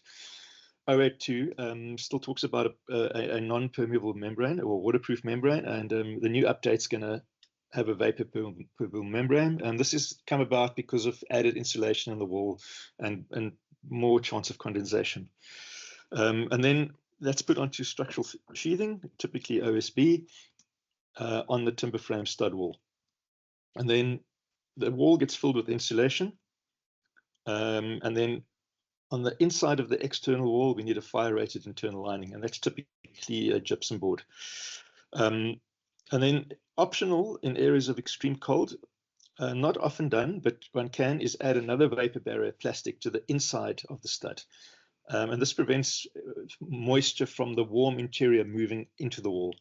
082 still talks about a non-permeable membrane or waterproof membrane, and the new update's going to have a vapor permeable membrane, and this has come about because of added insulation in the wall and more chance of condensation. And then that's put onto structural sheathing, typically OSB, on the timber frame stud wall. And then the wall gets filled with insulation, and then on the inside of the external wall, we need a fire-rated internal lining, and that's typically a gypsum board. And then optional in areas of extreme cold, not often done, but one can, is add another vapor barrier plastic to the inside of the stud. And this prevents moisture from the warm interior moving into the wall.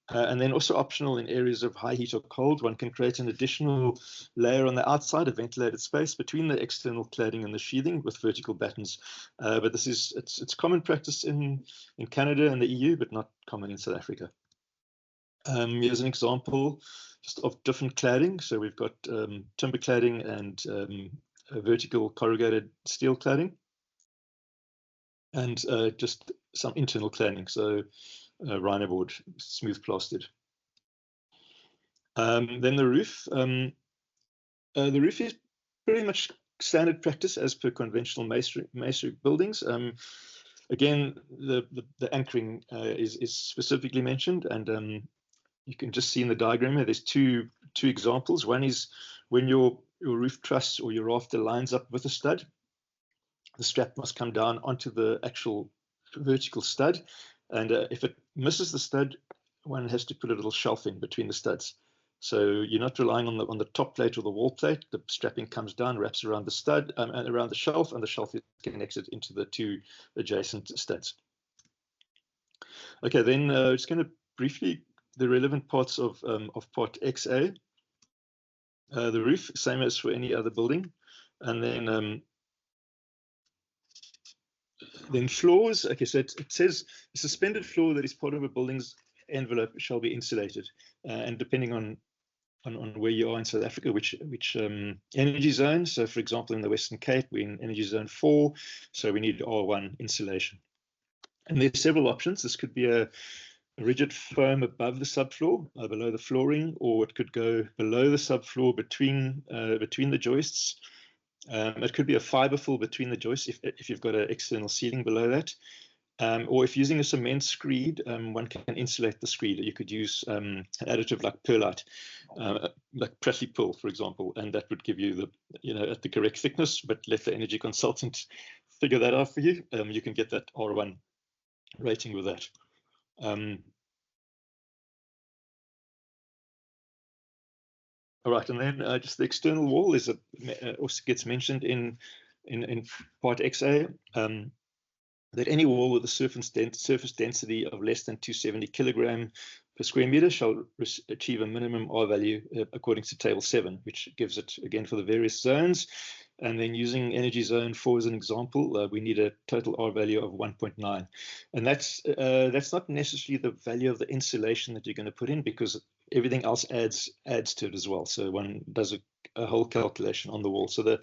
And then also optional in areas of high heat or cold, one can create an additional layer on the outside, a ventilated space between the external cladding and the sheathing with vertical battens. But this is it's common practice in Canada and the EU, but not common in South Africa. Here's an example just of different cladding. So we've got timber cladding and vertical corrugated steel cladding, and just some internal cladding. So rhino board, smooth plastered. Then the roof. The roof is pretty much standard practice as per conventional masonry buildings. Again, the anchoring is specifically mentioned, and you can just see in the diagram here, there's two examples. One is when your roof truss or your rafter lines up with a stud, the strap must come down onto the actual vertical stud. And if it misses the stud, one has to put a little shelf in between the studs. So you're not relying on the top plate or the wall plate. The strapping comes down, wraps around the stud and around the shelf, and the shelf is connected into the 2 adjacent studs. Okay, then just going to briefly the relevant parts of part XA. The roof, same as for any other building, and then floors. Okay, so it says a suspended floor that is part of a building's envelope shall be insulated, and depending on where you are in South Africa, which energy zone. So, for example, in the Western Cape, we're in energy zone 4, so we need R1 insulation. And there's several options. This could be a rigid foam above the subfloor, below the flooring, or it could go below the subfloor between the joists. It could be a fiber fill between the joists if you've got an external ceiling below that. Or if using a cement screed, one can insulate the screed. You could use an additive like perlite, like Presley pearl, for example, and that would give you at the correct thickness. But let the energy consultant figure that out for you. You can get that R1 rating with that. All right, and then just the external wall is also gets mentioned in part XA. That any wall with a surface density of less than 270 kilogram per square meter shall achieve a minimum R value according to table 7, which gives it, again, for the various zones. And then using energy zone 4 as an example, we need a total R value of 1.9. And that's not necessarily the value of the insulation that you're going to put in, because everything else adds to it as well. So one does a whole calculation on the wall. So the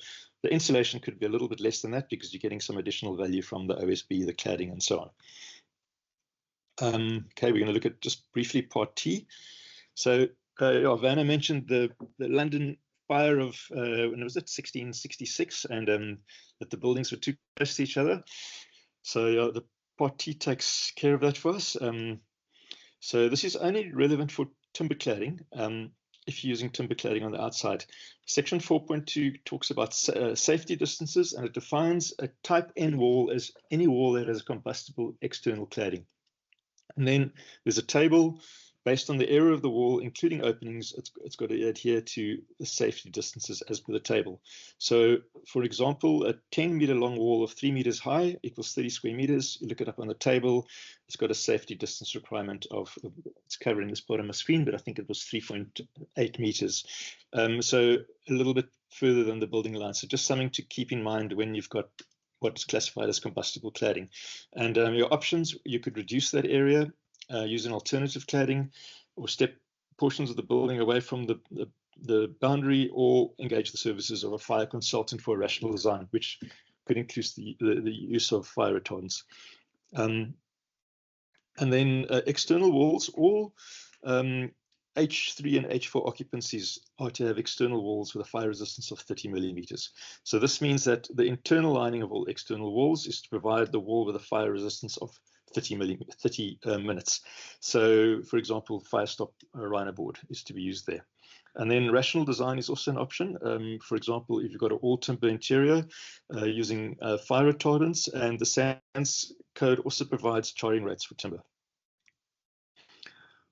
insulation could be a little bit less than that, because you're getting some additional value from the OSB, the cladding, and so on. Okay, we're going to look at just briefly part T. So Werner mentioned the London fire of, when was it, 1666, and that the buildings were too close to each other. So the part T takes care of that for us. So this is only relevant for timber cladding. If you're using timber cladding on the outside. Section 4.2 talks about safety distances, and it defines a type N wall as any wall that has a combustible external cladding. And then there's a table based on the area of the wall, including openings. It's got to adhere to the safety distances as per the table. So, for example, a 10-meter long wall of 3 meters high equals 30 square meters. You look it up on the table. It's got a safety distance requirement of, it's covering this part of my screen, but I think it was 3.8 meters. So a little bit further than the building line. So just something to keep in mind when you've got what's classified as combustible cladding. And your options, you could reduce that area, use an alternative cladding, or step portions of the building away from the boundary, or engage the services of a fire consultant for a rational design, which could include the use of fire retardants. And then external walls, all H3 and H4 occupancies are to have external walls with a fire resistance of 30 millimeters. So this means that the internal lining of all external walls is to provide the wall with a fire resistance of 30 minutes. So, for example, fire stop rhino board is to be used there. And then rational design is also an option. For example, if you've got an all timber interior using fire retardants, and the SANS code also provides charring rates for timber.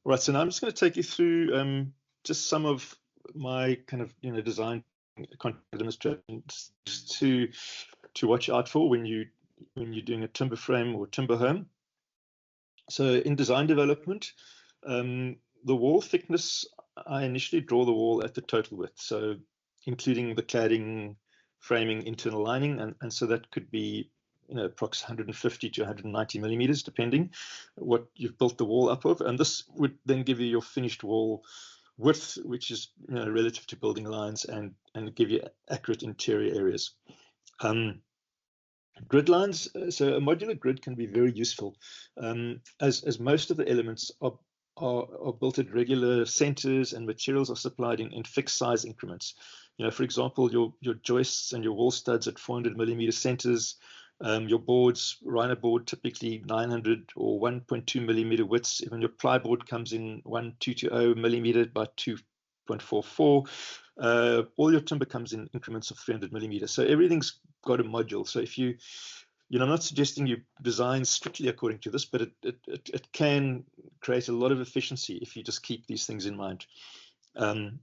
All right, so now I'm just going to take you through just some of my kind of design demonstrations to watch out for when you're doing a timber frame or timber home. So in design development, the wall thickness, I initially draw the wall at the total width, so including the cladding, framing, internal lining, and so that could be approx 150 to 190 millimeters, depending what you've built the wall up of. And this would then give you your finished wall width, which is relative to building lines, and give you accurate interior areas. Grid lines, so a modular grid can be very useful, as most of the elements are built at regular centers, and materials are supplied in fixed size increments. For example, your joists and your wall studs at 400 millimeter centers. Your boards, rhino board, typically 900 or 1.2 millimeter widths. Even your plyboard comes in 1220 millimeter by 2.44. All your timber comes in increments of 300 millimeters. So everything's got a module. So if I'm not suggesting you design strictly according to this, but it can create a lot of efficiency if you just keep these things in mind. And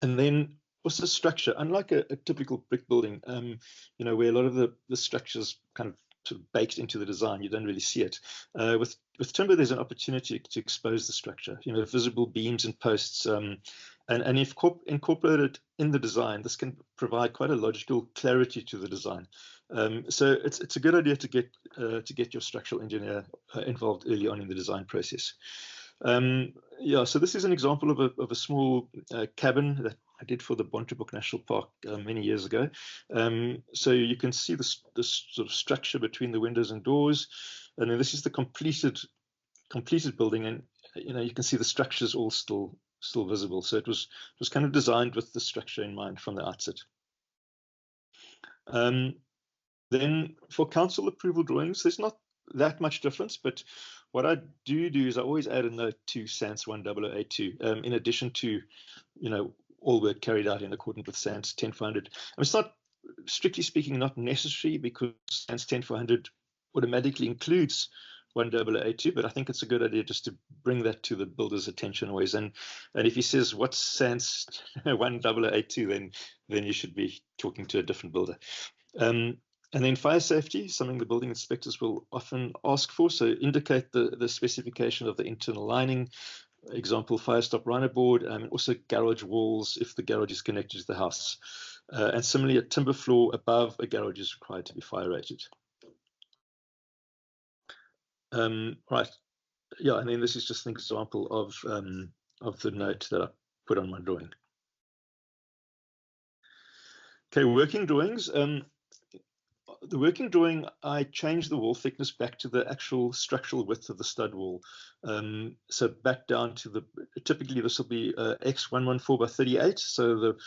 then also structure, unlike a typical brick building, where a lot of the structures kind of sort of baked into the design, you don't really see it. With timber, there's an opportunity to expose the structure, visible beams and posts, and if incorporated in the design, this can provide quite a logical clarity to the design. So it's a good idea to get your structural engineer involved early on in the design process. So this is an example of a small cabin that I did for the Bontebok National Park many years ago. So you can see this sort of structure between the windows and doors, and then this is the completed building, and you can see the structures all still visible. So it was kind of designed with the structure in mind from the outset. Then for council approval drawings, there's not that much difference, but what I do is I always add a note to SANS 10082 in addition to all work carried out in accordance with SANS 10400. And it's not, strictly speaking, not necessary, because SANS 10400 automatically includes 10082, but I think it's a good idea just to bring that to the builder's attention always. And if he says, what's SANS 10082, then you should be talking to a different builder. And then fire safety, something the building inspectors will often ask for. So indicate the specification of the internal lining, example, fire stop rhino board, and also garage walls if the garage is connected to the house. And similarly, a timber floor above a garage is required to be fire rated. Right, yeah, and then this is just an example of the note that I put on my drawing. Okay, working drawings. The working drawing, I changed the wall thickness back to the actual structural width of the stud wall. So back down to the, typically this will be X114 by 38. So the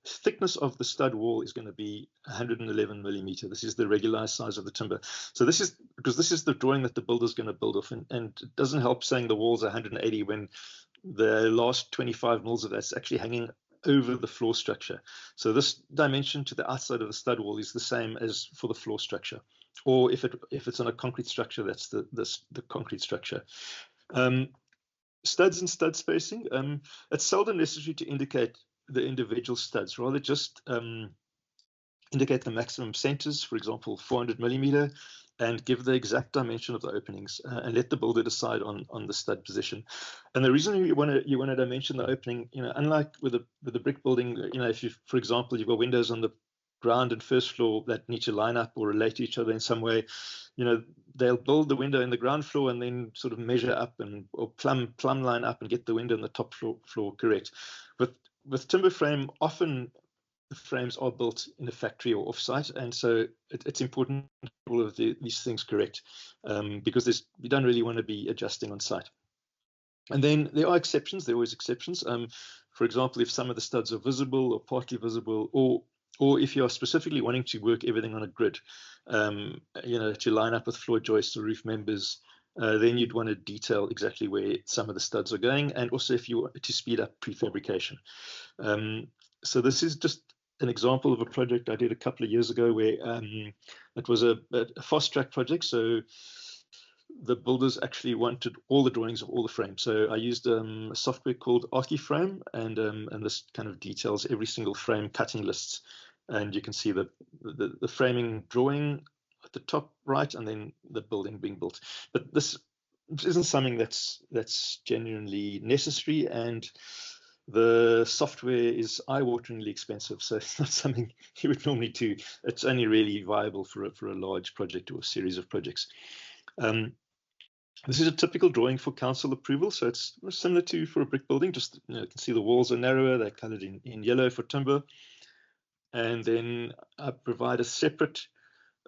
thickness of the stud wall is going to be 111 millimeter. This is the regularized size of the timber. So this is, because this is the drawing that the builder is going to build off, and it doesn't help saying the wall's 180 when the last 25 mils of that's actually hanging over the floor structure. So this dimension to the outside of the stud wall is the same as for the floor structure, or if it's on a concrete structure, that's the concrete structure. Studs and stud spacing. It's seldom necessary to indicate the individual studs, rather just indicate the maximum centers, for example 400 millimeter, and give the exact dimension of the openings, and let the builder decide on the stud position. And the reason you want to dimension the opening, unlike with a brick building, if you, for example, you've got windows on the ground and first floor that need to line up or relate to each other in some way, they'll build the window in the ground floor and then sort of measure up or plumb line up and get the window in the top floor correct. With timber frame, often the frames are built in a factory or offsite, and so it's important to get all of these things correct, because you don't really want to be adjusting on site. And then there are exceptions. There are always exceptions. For example, if some of the studs are visible or partly visible, or if you are specifically wanting to work everything on a grid, to line up with floor joists or roof members, then you'd want to detail exactly where some of the studs are going, and also if you want to speed up prefabrication. So this is just an example of a project I did a couple of years ago where it was a fast track project. So the builders actually wanted all the drawings of all the frames. So I used a software called ArchiFrame, and this kind of details every single frame cutting lists. And you can see the framing drawing at the top right, and then the building being built. But this isn't something that's genuinely necessary, and the software is eye-wateringly expensive, so it's not something you would normally do. It's only really viable for a large project or a series of projects. This is a typical drawing for council approval, so it's similar to for a brick building. Just you can see the walls are narrower; they're coloured in yellow for timber, and then I provide a separate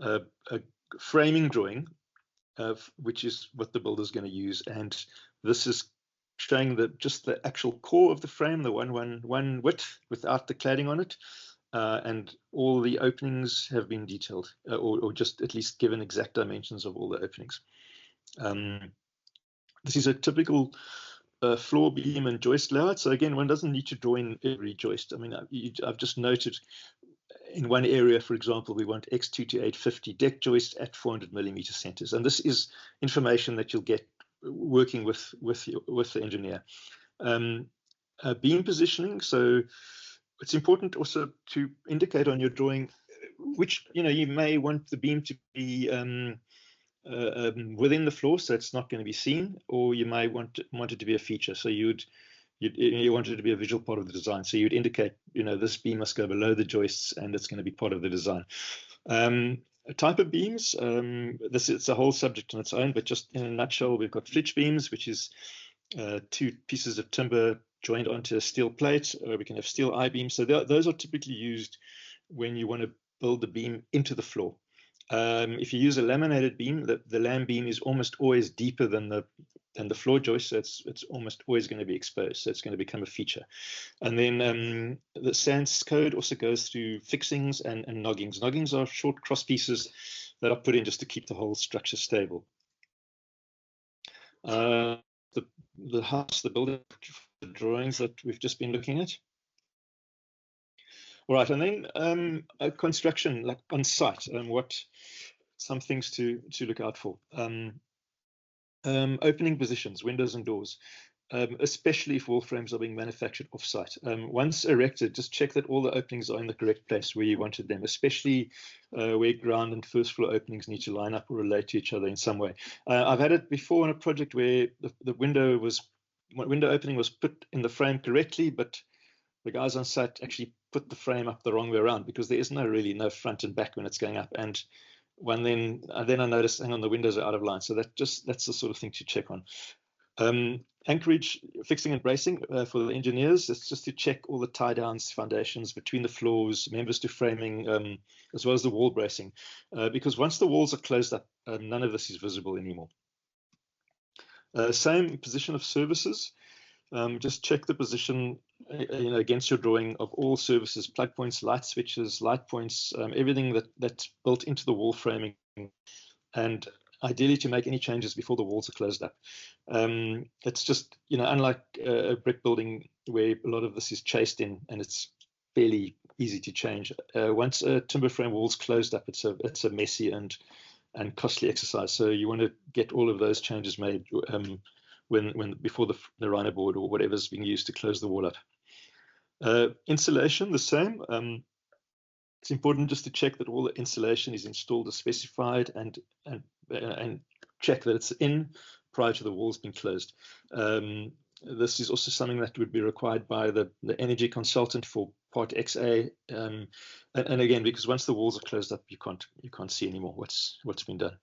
a framing drawing, which is what the builder is going to use, and this is showing just the actual core of the frame, the one width without the cladding on it, and all the openings have been detailed, or just at least given exact dimensions of all the openings. This is a typical floor beam and joist layout. So again, one doesn't need to draw in every joist. I mean, I've just noted in one area, for example, we want X2 to 850 deck joist at 400 millimeter centers, and this is information that you'll get working with the engineer. Beam positioning. So it's important also to indicate on your drawing which you may want the beam to be within the floor, so it's not going to be seen, or you may want it to be a feature. So you want it to be a visual part of the design. So you'd indicate, this beam must go below the joists, and it's going to be part of the design. A type of beams, this is a whole subject on its own, but just in a nutshell, we've got flitch beams, which is two pieces of timber joined onto a steel plate, or we can have steel I-beams. So those are typically used when you want to build the beam into the floor. If you use a laminated beam, the lam beam is almost always deeper than the floor joist, so it's almost always going to be exposed, so it's going to become a feature. And then the SANS code also goes through fixings and noggings. Noggings are short cross pieces that are put in just to keep the whole structure stable. The house, the building, the drawings that we've just been looking at. All right, and then construction, like on site, what some things to look out for. Opening positions, windows and doors, especially if wall frames are being manufactured off-site. Once erected, just check that all the openings are in the correct place where you wanted them, especially where ground and first floor openings need to line up or relate to each other in some way. I've had it before on a project where the window opening was put in the frame correctly, but the guys on site actually put the frame up the wrong way around, because there is no front and back when it's going up. And then I noticed, hang on, the windows are out of line. So that's the sort of thing to check on. Anchorage fixing and bracing for the engineers. It's just to check all the tie downs, foundations between the floors, members to framing, as well as the wall bracing, because once the walls are closed up, none of this is visible anymore. Same position of services. Just check the position against your drawing of all services, plug points, light switches, light points, everything that's built into the wall framing, and ideally to make any changes before the walls are closed up. It's just, unlike a brick building where a lot of this is chased in and it's fairly easy to change. Once a timber frame wall's closed up, it's a messy and costly exercise. So you want to get all of those changes made before the rhino board or whatever's being used to close the wall up. Insulation, the same. It's important just to check that all the insulation is installed as specified and check that it's in prior to the walls being closed. This is also something that would be required by the energy consultant for Part XA. And again, because once the walls are closed up, you can't see anymore what's been done.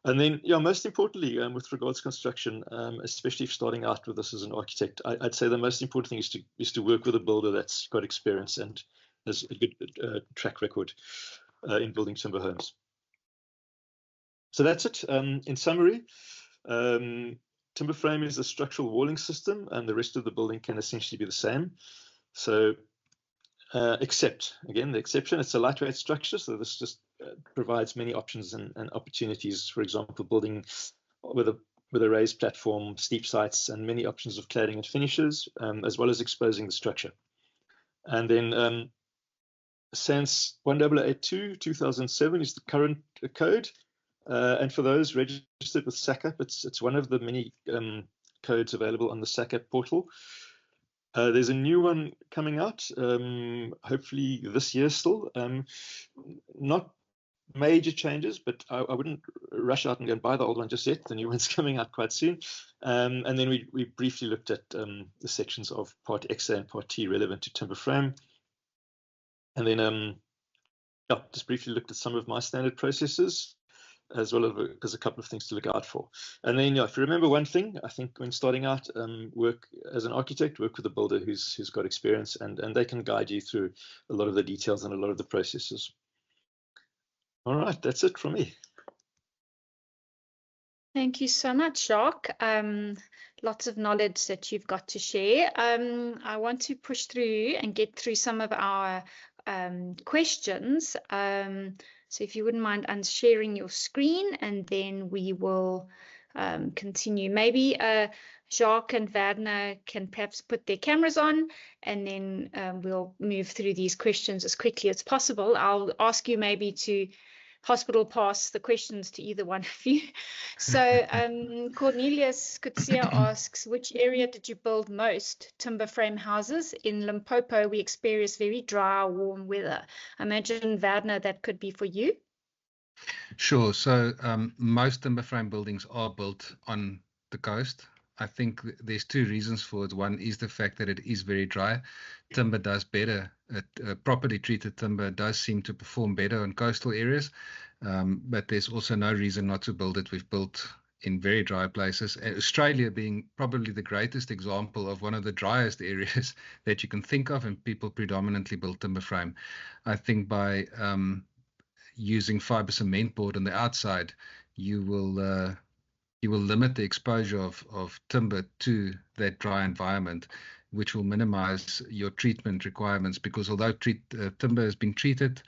And then, most importantly, with regards to construction, especially if starting out with this as an architect, I'd say the most important thing is to work with a builder that's got experience and has a good track record in building timber homes. So that's it. In summary, timber frame is a structural walling system, and the rest of the building can essentially be the same. So, except, again, the exception, it's a lightweight structure, so this just provides many options and opportunities. For example, building with a raised platform, steep sites, and many options of cladding and finishes, as well as exposing the structure. And then SANS 1082 2007 is the current code. And for those registered with SACUP, it's one of the many codes available on the SACUP portal. There's a new one coming out, hopefully this year still. Not major changes, but I wouldn't rush out and go and buy the old one just yet. The new one's coming out quite soon. And then we briefly looked at the sections of Part XA and Part T relevant to timber frame. And then just briefly looked at some of my standard processes, as well as a couple of things to look out for. And then, if you remember one thing, I think when starting out, work as an architect, work with a builder who's got experience, and they can guide you through a lot of the details and a lot of the processes. All right, that's it from me. Thank you so much, Jacques. Lots of knowledge that you've got to share. I want to push through and get through some of our questions. So if you wouldn't mind unsharing your screen, and then we will continue. Maybe Jacques and Werner can perhaps put their cameras on, and then we'll move through these questions as quickly as possible. I'll ask you maybe to hospital pass the questions to either one of you. So Cornelius Kutsia asks, which area did you build most timber frame houses? In Limpopo, we experience very dry, warm weather. I imagine, Werner, that could be for you. Sure. So most timber frame buildings are built on the coast. I think there's two reasons for it. One is the fact that it is very dry. Timber does better. Properly treated timber does seem to perform better on coastal areas, but there's also no reason not to build it. We've built in very dry places. Australia being probably the greatest example of one of the driest areas that you can think of, and people predominantly build timber frame. I think by using fiber cement board on the outside, you will limit the exposure of timber to that dry environment, which will minimize your treatment requirements, because although timber has been treated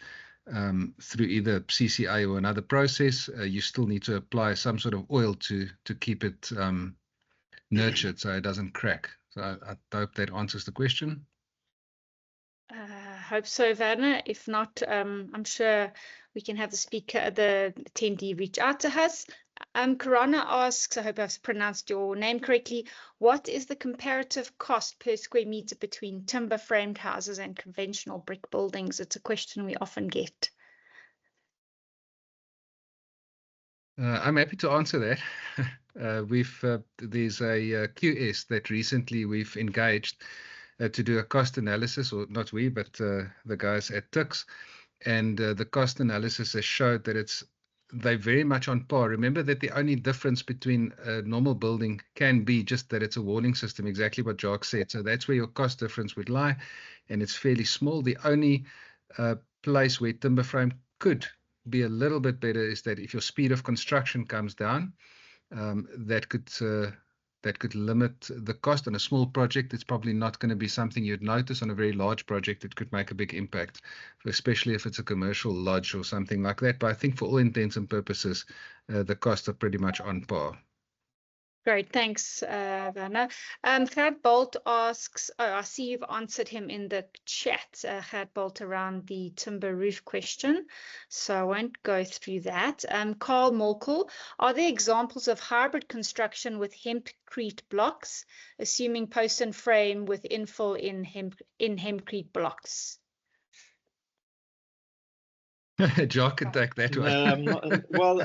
through either CCA or another process, you still need to apply some sort of oil to keep it nurtured so it doesn't crack. So I hope that answers the question. Hope so, Werner. If not, I'm sure we can have the attendee reach out to us. Karana asks, I hope I've pronounced your name correctly, what is the comparative cost per square meter between timber framed houses and conventional brick buildings? It's a question we often get. I'm happy to answer that. There's a QS that recently we've engaged, to do a cost analysis, or not we, but the guys at TICS. And the cost analysis has showed that they're very much on par. Remember that the only difference between a normal building can be just that it's a walling system, exactly what Jacques said. So that's where your cost difference would lie, and it's fairly small. The only place where timber frame could be a little bit better is that if your speed of construction comes down, that could limit the cost. On a small project, it's probably not going to be something you'd notice. On a very large project, it could make a big impact, especially if it's a commercial lodge or something like that. But I think for all intents and purposes, the costs are pretty much on par. Great, thanks, Werner. Gert Bolt asks, I see you've answered him in the chat, Gert Bolt, around the timber roof question, so I won't go through that. Carl Molkel, are there examples of hybrid construction with hempcrete blocks, assuming post and frame with infill in hempcrete blocks? Jacques can take that one. No, well,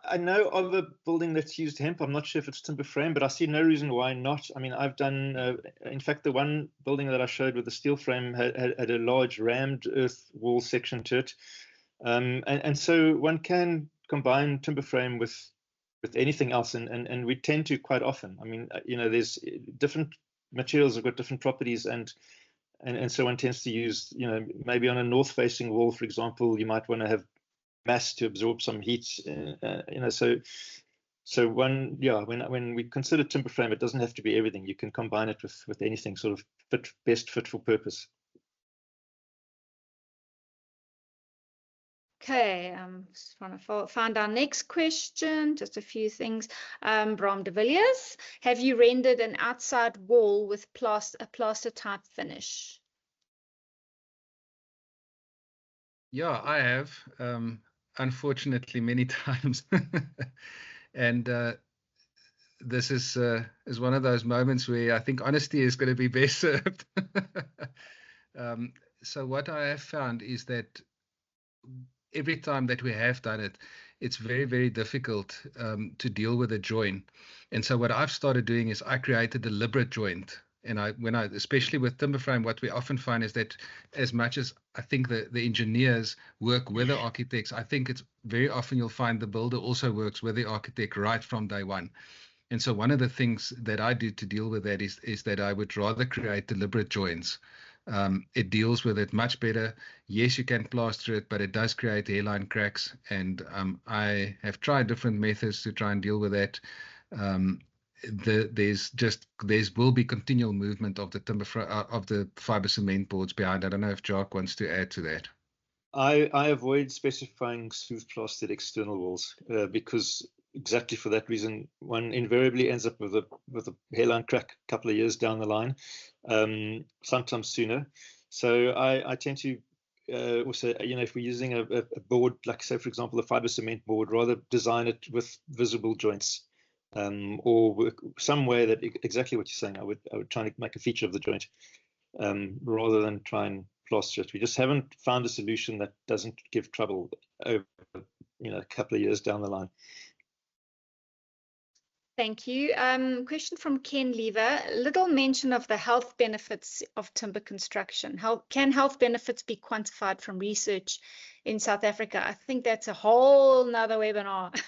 I know of a building that's used hemp. I'm not sure if it's timber frame, but I see no reason why not. I mean, I've done, in fact, the one building that I showed with the steel frame had a large rammed earth wall section to it. And so one can combine timber frame with anything else, and we tend to quite often. I mean, there's different materials have got different properties, and so one tends to use, maybe on a north-facing wall, for example, you might want to have mass to absorb some heat, so when we consider timber frame, it doesn't have to be everything. You can combine it with anything sort of best fit for purpose. Okay, I'm just trying to find our next question. Just a few things. Bram de Villiers, have you rendered an outside wall with a plaster type finish? Yeah, I have. Unfortunately, many times. And this is one of those moments where I think honesty is going to be best served. So what I have found is that every time that we have done it, it's very, very difficult to deal with a joint. And so what I've started doing is I create a deliberate joint. And especially with timber frame, what we often find is that as much as I think the engineers work with the architects, I think it's very often you'll find the builder also works with the architect right from day one. And so one of the things that I do to deal with that is that I would rather create deliberate joints. It deals with it much better. Yes, you can plaster it, but it does create hairline cracks. And I have tried different methods to try and deal with that. There will be continual movement of the of the fiber cement boards behind. I don't know if Jacques wants to add to that. I avoid specifying smooth plastered external walls because exactly for that reason, one invariably ends up with a hairline crack a couple of years down the line, sometimes sooner. So I tend to also, if we're using a board, like say for example, a fiber cement board, rather design it with visible joints. Or work some way that exactly what you're saying. I would try to make a feature of the joint rather than try and plaster it. We just haven't found a solution that doesn't give trouble over a couple of years down the line. Thank you. Question from Ken Lever. Little mention of the health benefits of timber construction. Can health benefits be quantified from research in South Africa? I think that's a whole nother webinar,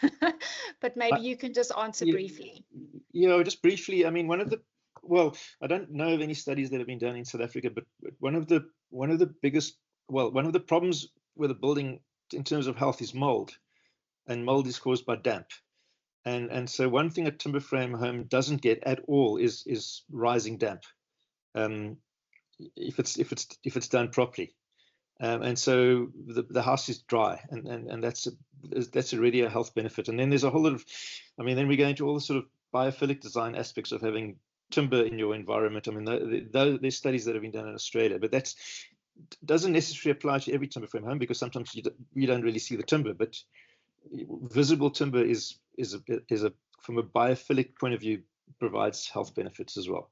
but maybe you can just answer briefly. Yeah, just briefly. I mean, I don't know of any studies that have been done in South Africa, but one of the problems with a building in terms of health is mold, and mold is caused by damp. And so one thing a timber frame home doesn't get at all is rising damp, if it's done properly. And so the house is dry, and that's already a health benefit. And then there's a whole lot of, then we go into all the sort of biophilic design aspects of having timber in your environment. I mean, there's studies that have been done in Australia, but that doesn't necessarily apply to every timber frame home because sometimes you don't really see the timber, but visible timber is from a biophilic point of view provides health benefits as well.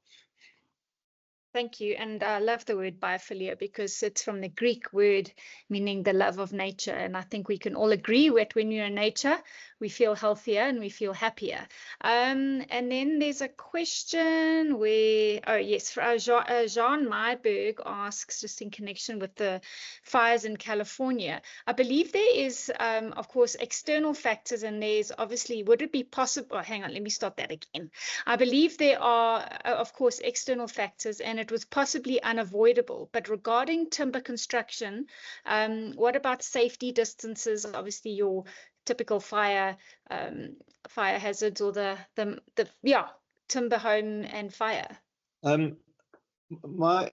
Thank you. And I love the word biophilia because it's from the Greek word meaning the love of nature. And I think we can all agree that when you're in nature, we feel healthier and we feel happier. And then there's a question where, oh yes, Jean Myberg asks, just in connection with the fires in California, I believe there is, of course, external factors, and there's obviously, would it be possible, oh, hang on, let me start that again. I believe there are, of course, external factors, and it was possibly unavoidable. But regarding timber construction, what about safety distances? Obviously, your typical fire hazards, or the timber home and fire.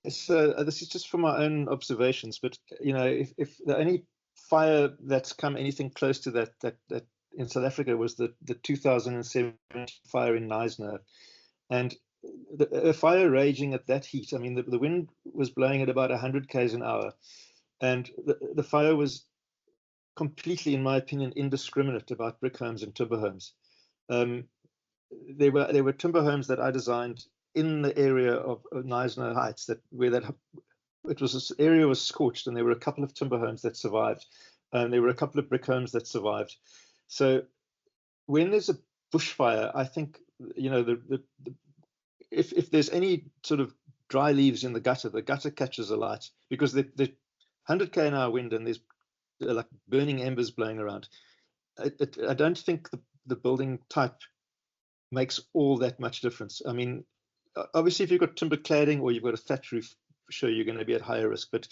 So this is just from my own observations, but you know, if the only fire that's come anything close to that in South Africa was the 2007 fire in Knysna, and a fire raging at that heat. I mean, the wind was blowing at about 100 k's an hour, and the fire was completely, in my opinion, indiscriminate about brick homes and timber homes. There were timber homes that I designed in the area of Knysna Heights this area was scorched, and there were a couple of timber homes that survived, and there were a couple of brick homes that survived. So when there's a bushfire, I think, you know, if there's any sort of dry leaves in the gutter catches a light, because the 100 k an hour wind and there's like burning embers blowing around. I don't think the building type makes all that much difference. I mean, obviously, if you've got timber cladding or you've got a thatch roof, sure, you're going to be at higher risk. But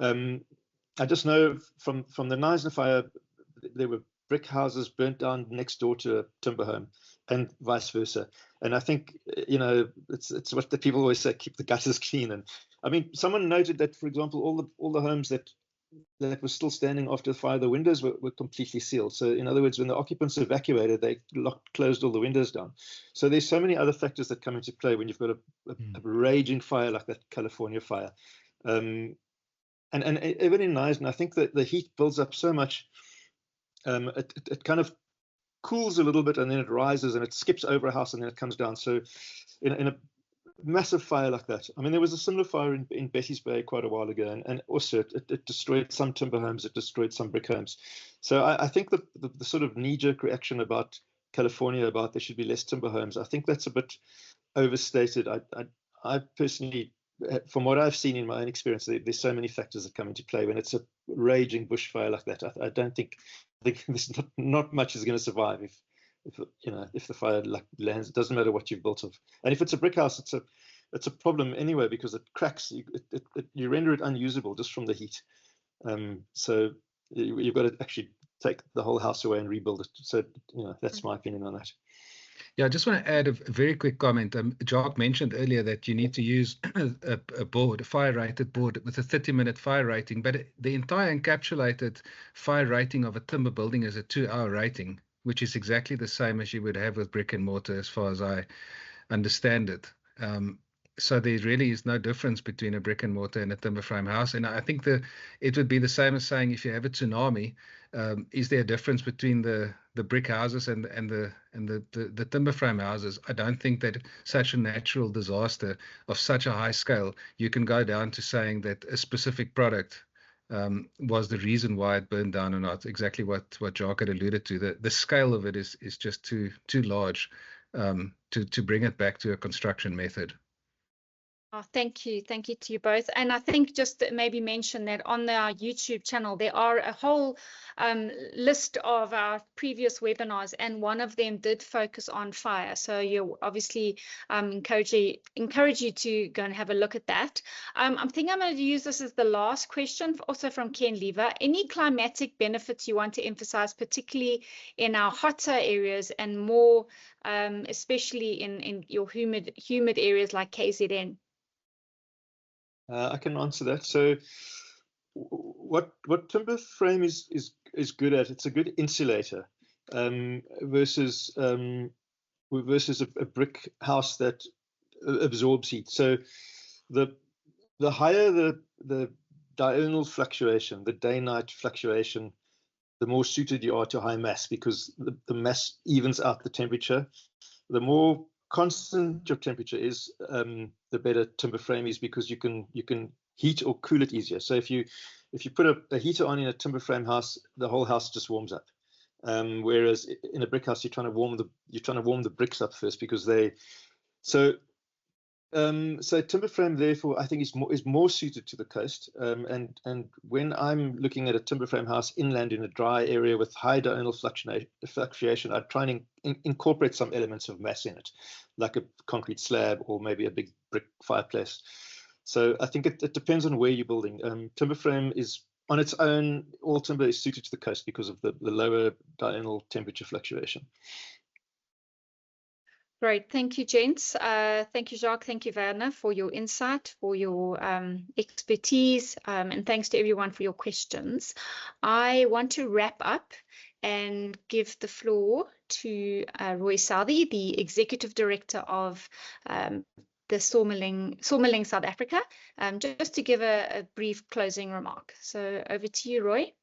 I just know from the Knysna fire, there were brick houses burnt down next door to a timber home, and vice versa. And I think, you know, it's what the people always say: keep the gutters clean. And I mean, someone noted that, for example, all the homes that were still standing after the fire, the windows were completely sealed. So in other words, when the occupants evacuated, they closed all the windows down. So there's so many other factors that come into play when you've got a raging fire like that California fire. And even in Knysna, I think that the heat builds up so much, it kind of cools a little bit, and then it rises and it skips over a house and then it comes down. So in a massive fire like that, I mean, there was a similar fire in Betty's Bay quite a while ago, and also it destroyed some timber homes, it destroyed some brick homes. So I think the sort of knee-jerk reaction about California, about there should be less timber homes, I think that's a bit overstated. I personally, from what I've seen in my own experience, there's so many factors that come into play when it's a raging bushfire like that. I don't think there's not much is going to survive if the fire lands. It doesn't matter what you've built of, and if it's a brick house, it's a problem anyway, because it cracks. You render it unusable just from the heat. So you've got to actually take the whole house away and rebuild it. So that's my opinion on that. Yeah, I just want to add a very quick comment. Jacques mentioned earlier that you need to use a fire-rated board with a 30-minute fire rating, but the entire encapsulated fire rating of a timber building is a 2-hour rating, which is exactly the same as you would have with brick and mortar, as far as I understand it. So there really is no difference between a brick and mortar and a timber frame house. And I think it would be the same as saying, if you have a tsunami, is there a difference between the brick houses and the timber frame houses? I don't think that such a natural disaster of such a high scale, you can go down to saying that a specific product was the reason why it burned down or not. Exactly what Jacques had alluded to. The scale of it is just too large to bring it back to a construction method. Oh, thank you to you both. And I think just maybe mention that on our YouTube channel there are a whole list of our previous webinars, and one of them did focus on fire. So you obviously encourage you to go and have a look at that. I think I'm going to use this as the last question, also from Ken Lever. Any climatic benefits you want to emphasize, particularly in our hotter areas and more especially in your humid areas like KZN? I can answer that. So what timber frame is good at, it's a good insulator versus a brick house that absorbs heat. So the higher the diurnal fluctuation, the day-night fluctuation, the more suited you are to high mass, because the mass evens out the temperature. The more constant your temperature is, the better timber frame is, because you can heat or cool it easier. So if you put a heater on in a timber frame house, the whole house just warms up. Whereas in a brick house, you're trying to warm the bricks up first, because so timber frame, therefore, I think is more suited to the coast. And when I'm looking at a timber frame house inland in a dry area with high diurnal fluctuation, I try and incorporate some elements of mass in it, like a concrete slab or maybe a big brick fireplace. So I think it depends on where you're building. Timber frame is on its own, all timber is suited to the coast because of the lower diurnal temperature fluctuation. Great. Thank you, gents. Thank you, Jacques. Thank you, Werner, for your insight, for your expertise, and thanks to everyone for your questions. I want to wrap up and give the floor to Roy Southey, the Executive Director of the Sawmilling South Africa, just to give a brief closing remark. So over to you, Roy.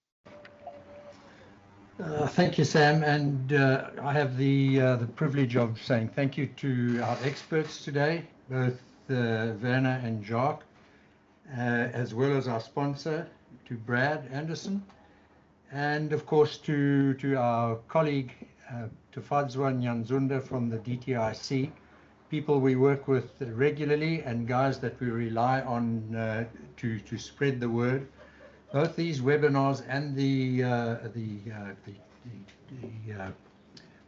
Thank you, Sam, and I have the privilege of saying thank you to our experts today, both Werner and Jacques, as well as our sponsor, to Brad Anderson, and of course to our colleague Tafadzwa Nyanzunda from the DTIC, people we work with regularly and guys that we rely on to spread the word. Both these webinars and the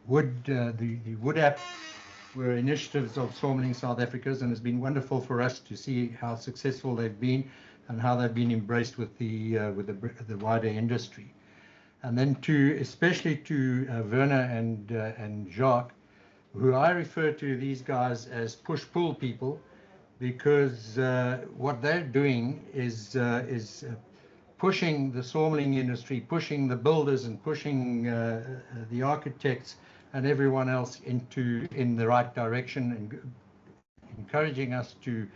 Wood app were initiatives of Sawmilling South Africa's, and it's been wonderful for us to see how successful they've been and how they've been embraced with the wider industry. And then especially to Werner and Jacques, who I refer to these guys as push-pull people, because what they're doing is pushing the sawmilling industry, pushing the builders, and pushing the architects and everyone else in the right direction, and encouraging us to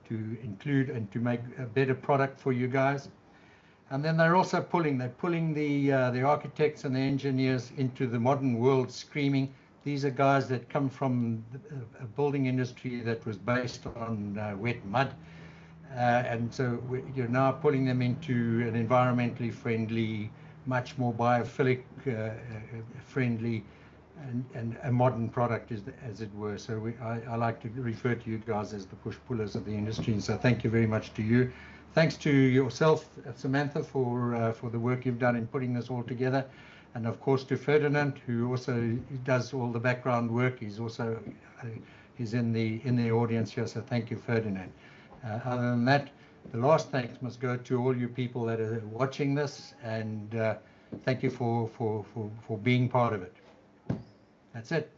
include and to make a better product for you guys. And then they're also pulling the architects and the engineers into the modern world, screaming. These are guys that come from a building industry that was based on wet mud. And so you're now pulling them into an environmentally friendly, much more biophilic friendly, and a modern product, as it were. So I like to refer to you guys as the push-pullers of the industry. And so thank you very much to you. Thanks to yourself, Samantha, for the work you've done in putting this all together. And of course to Ferdinand, who also does all the background work. He's also he's in the audience here. So thank you, Ferdinand. Other than that, the last thanks must go to all you people that are watching this, and thank you for being part of it. That's it.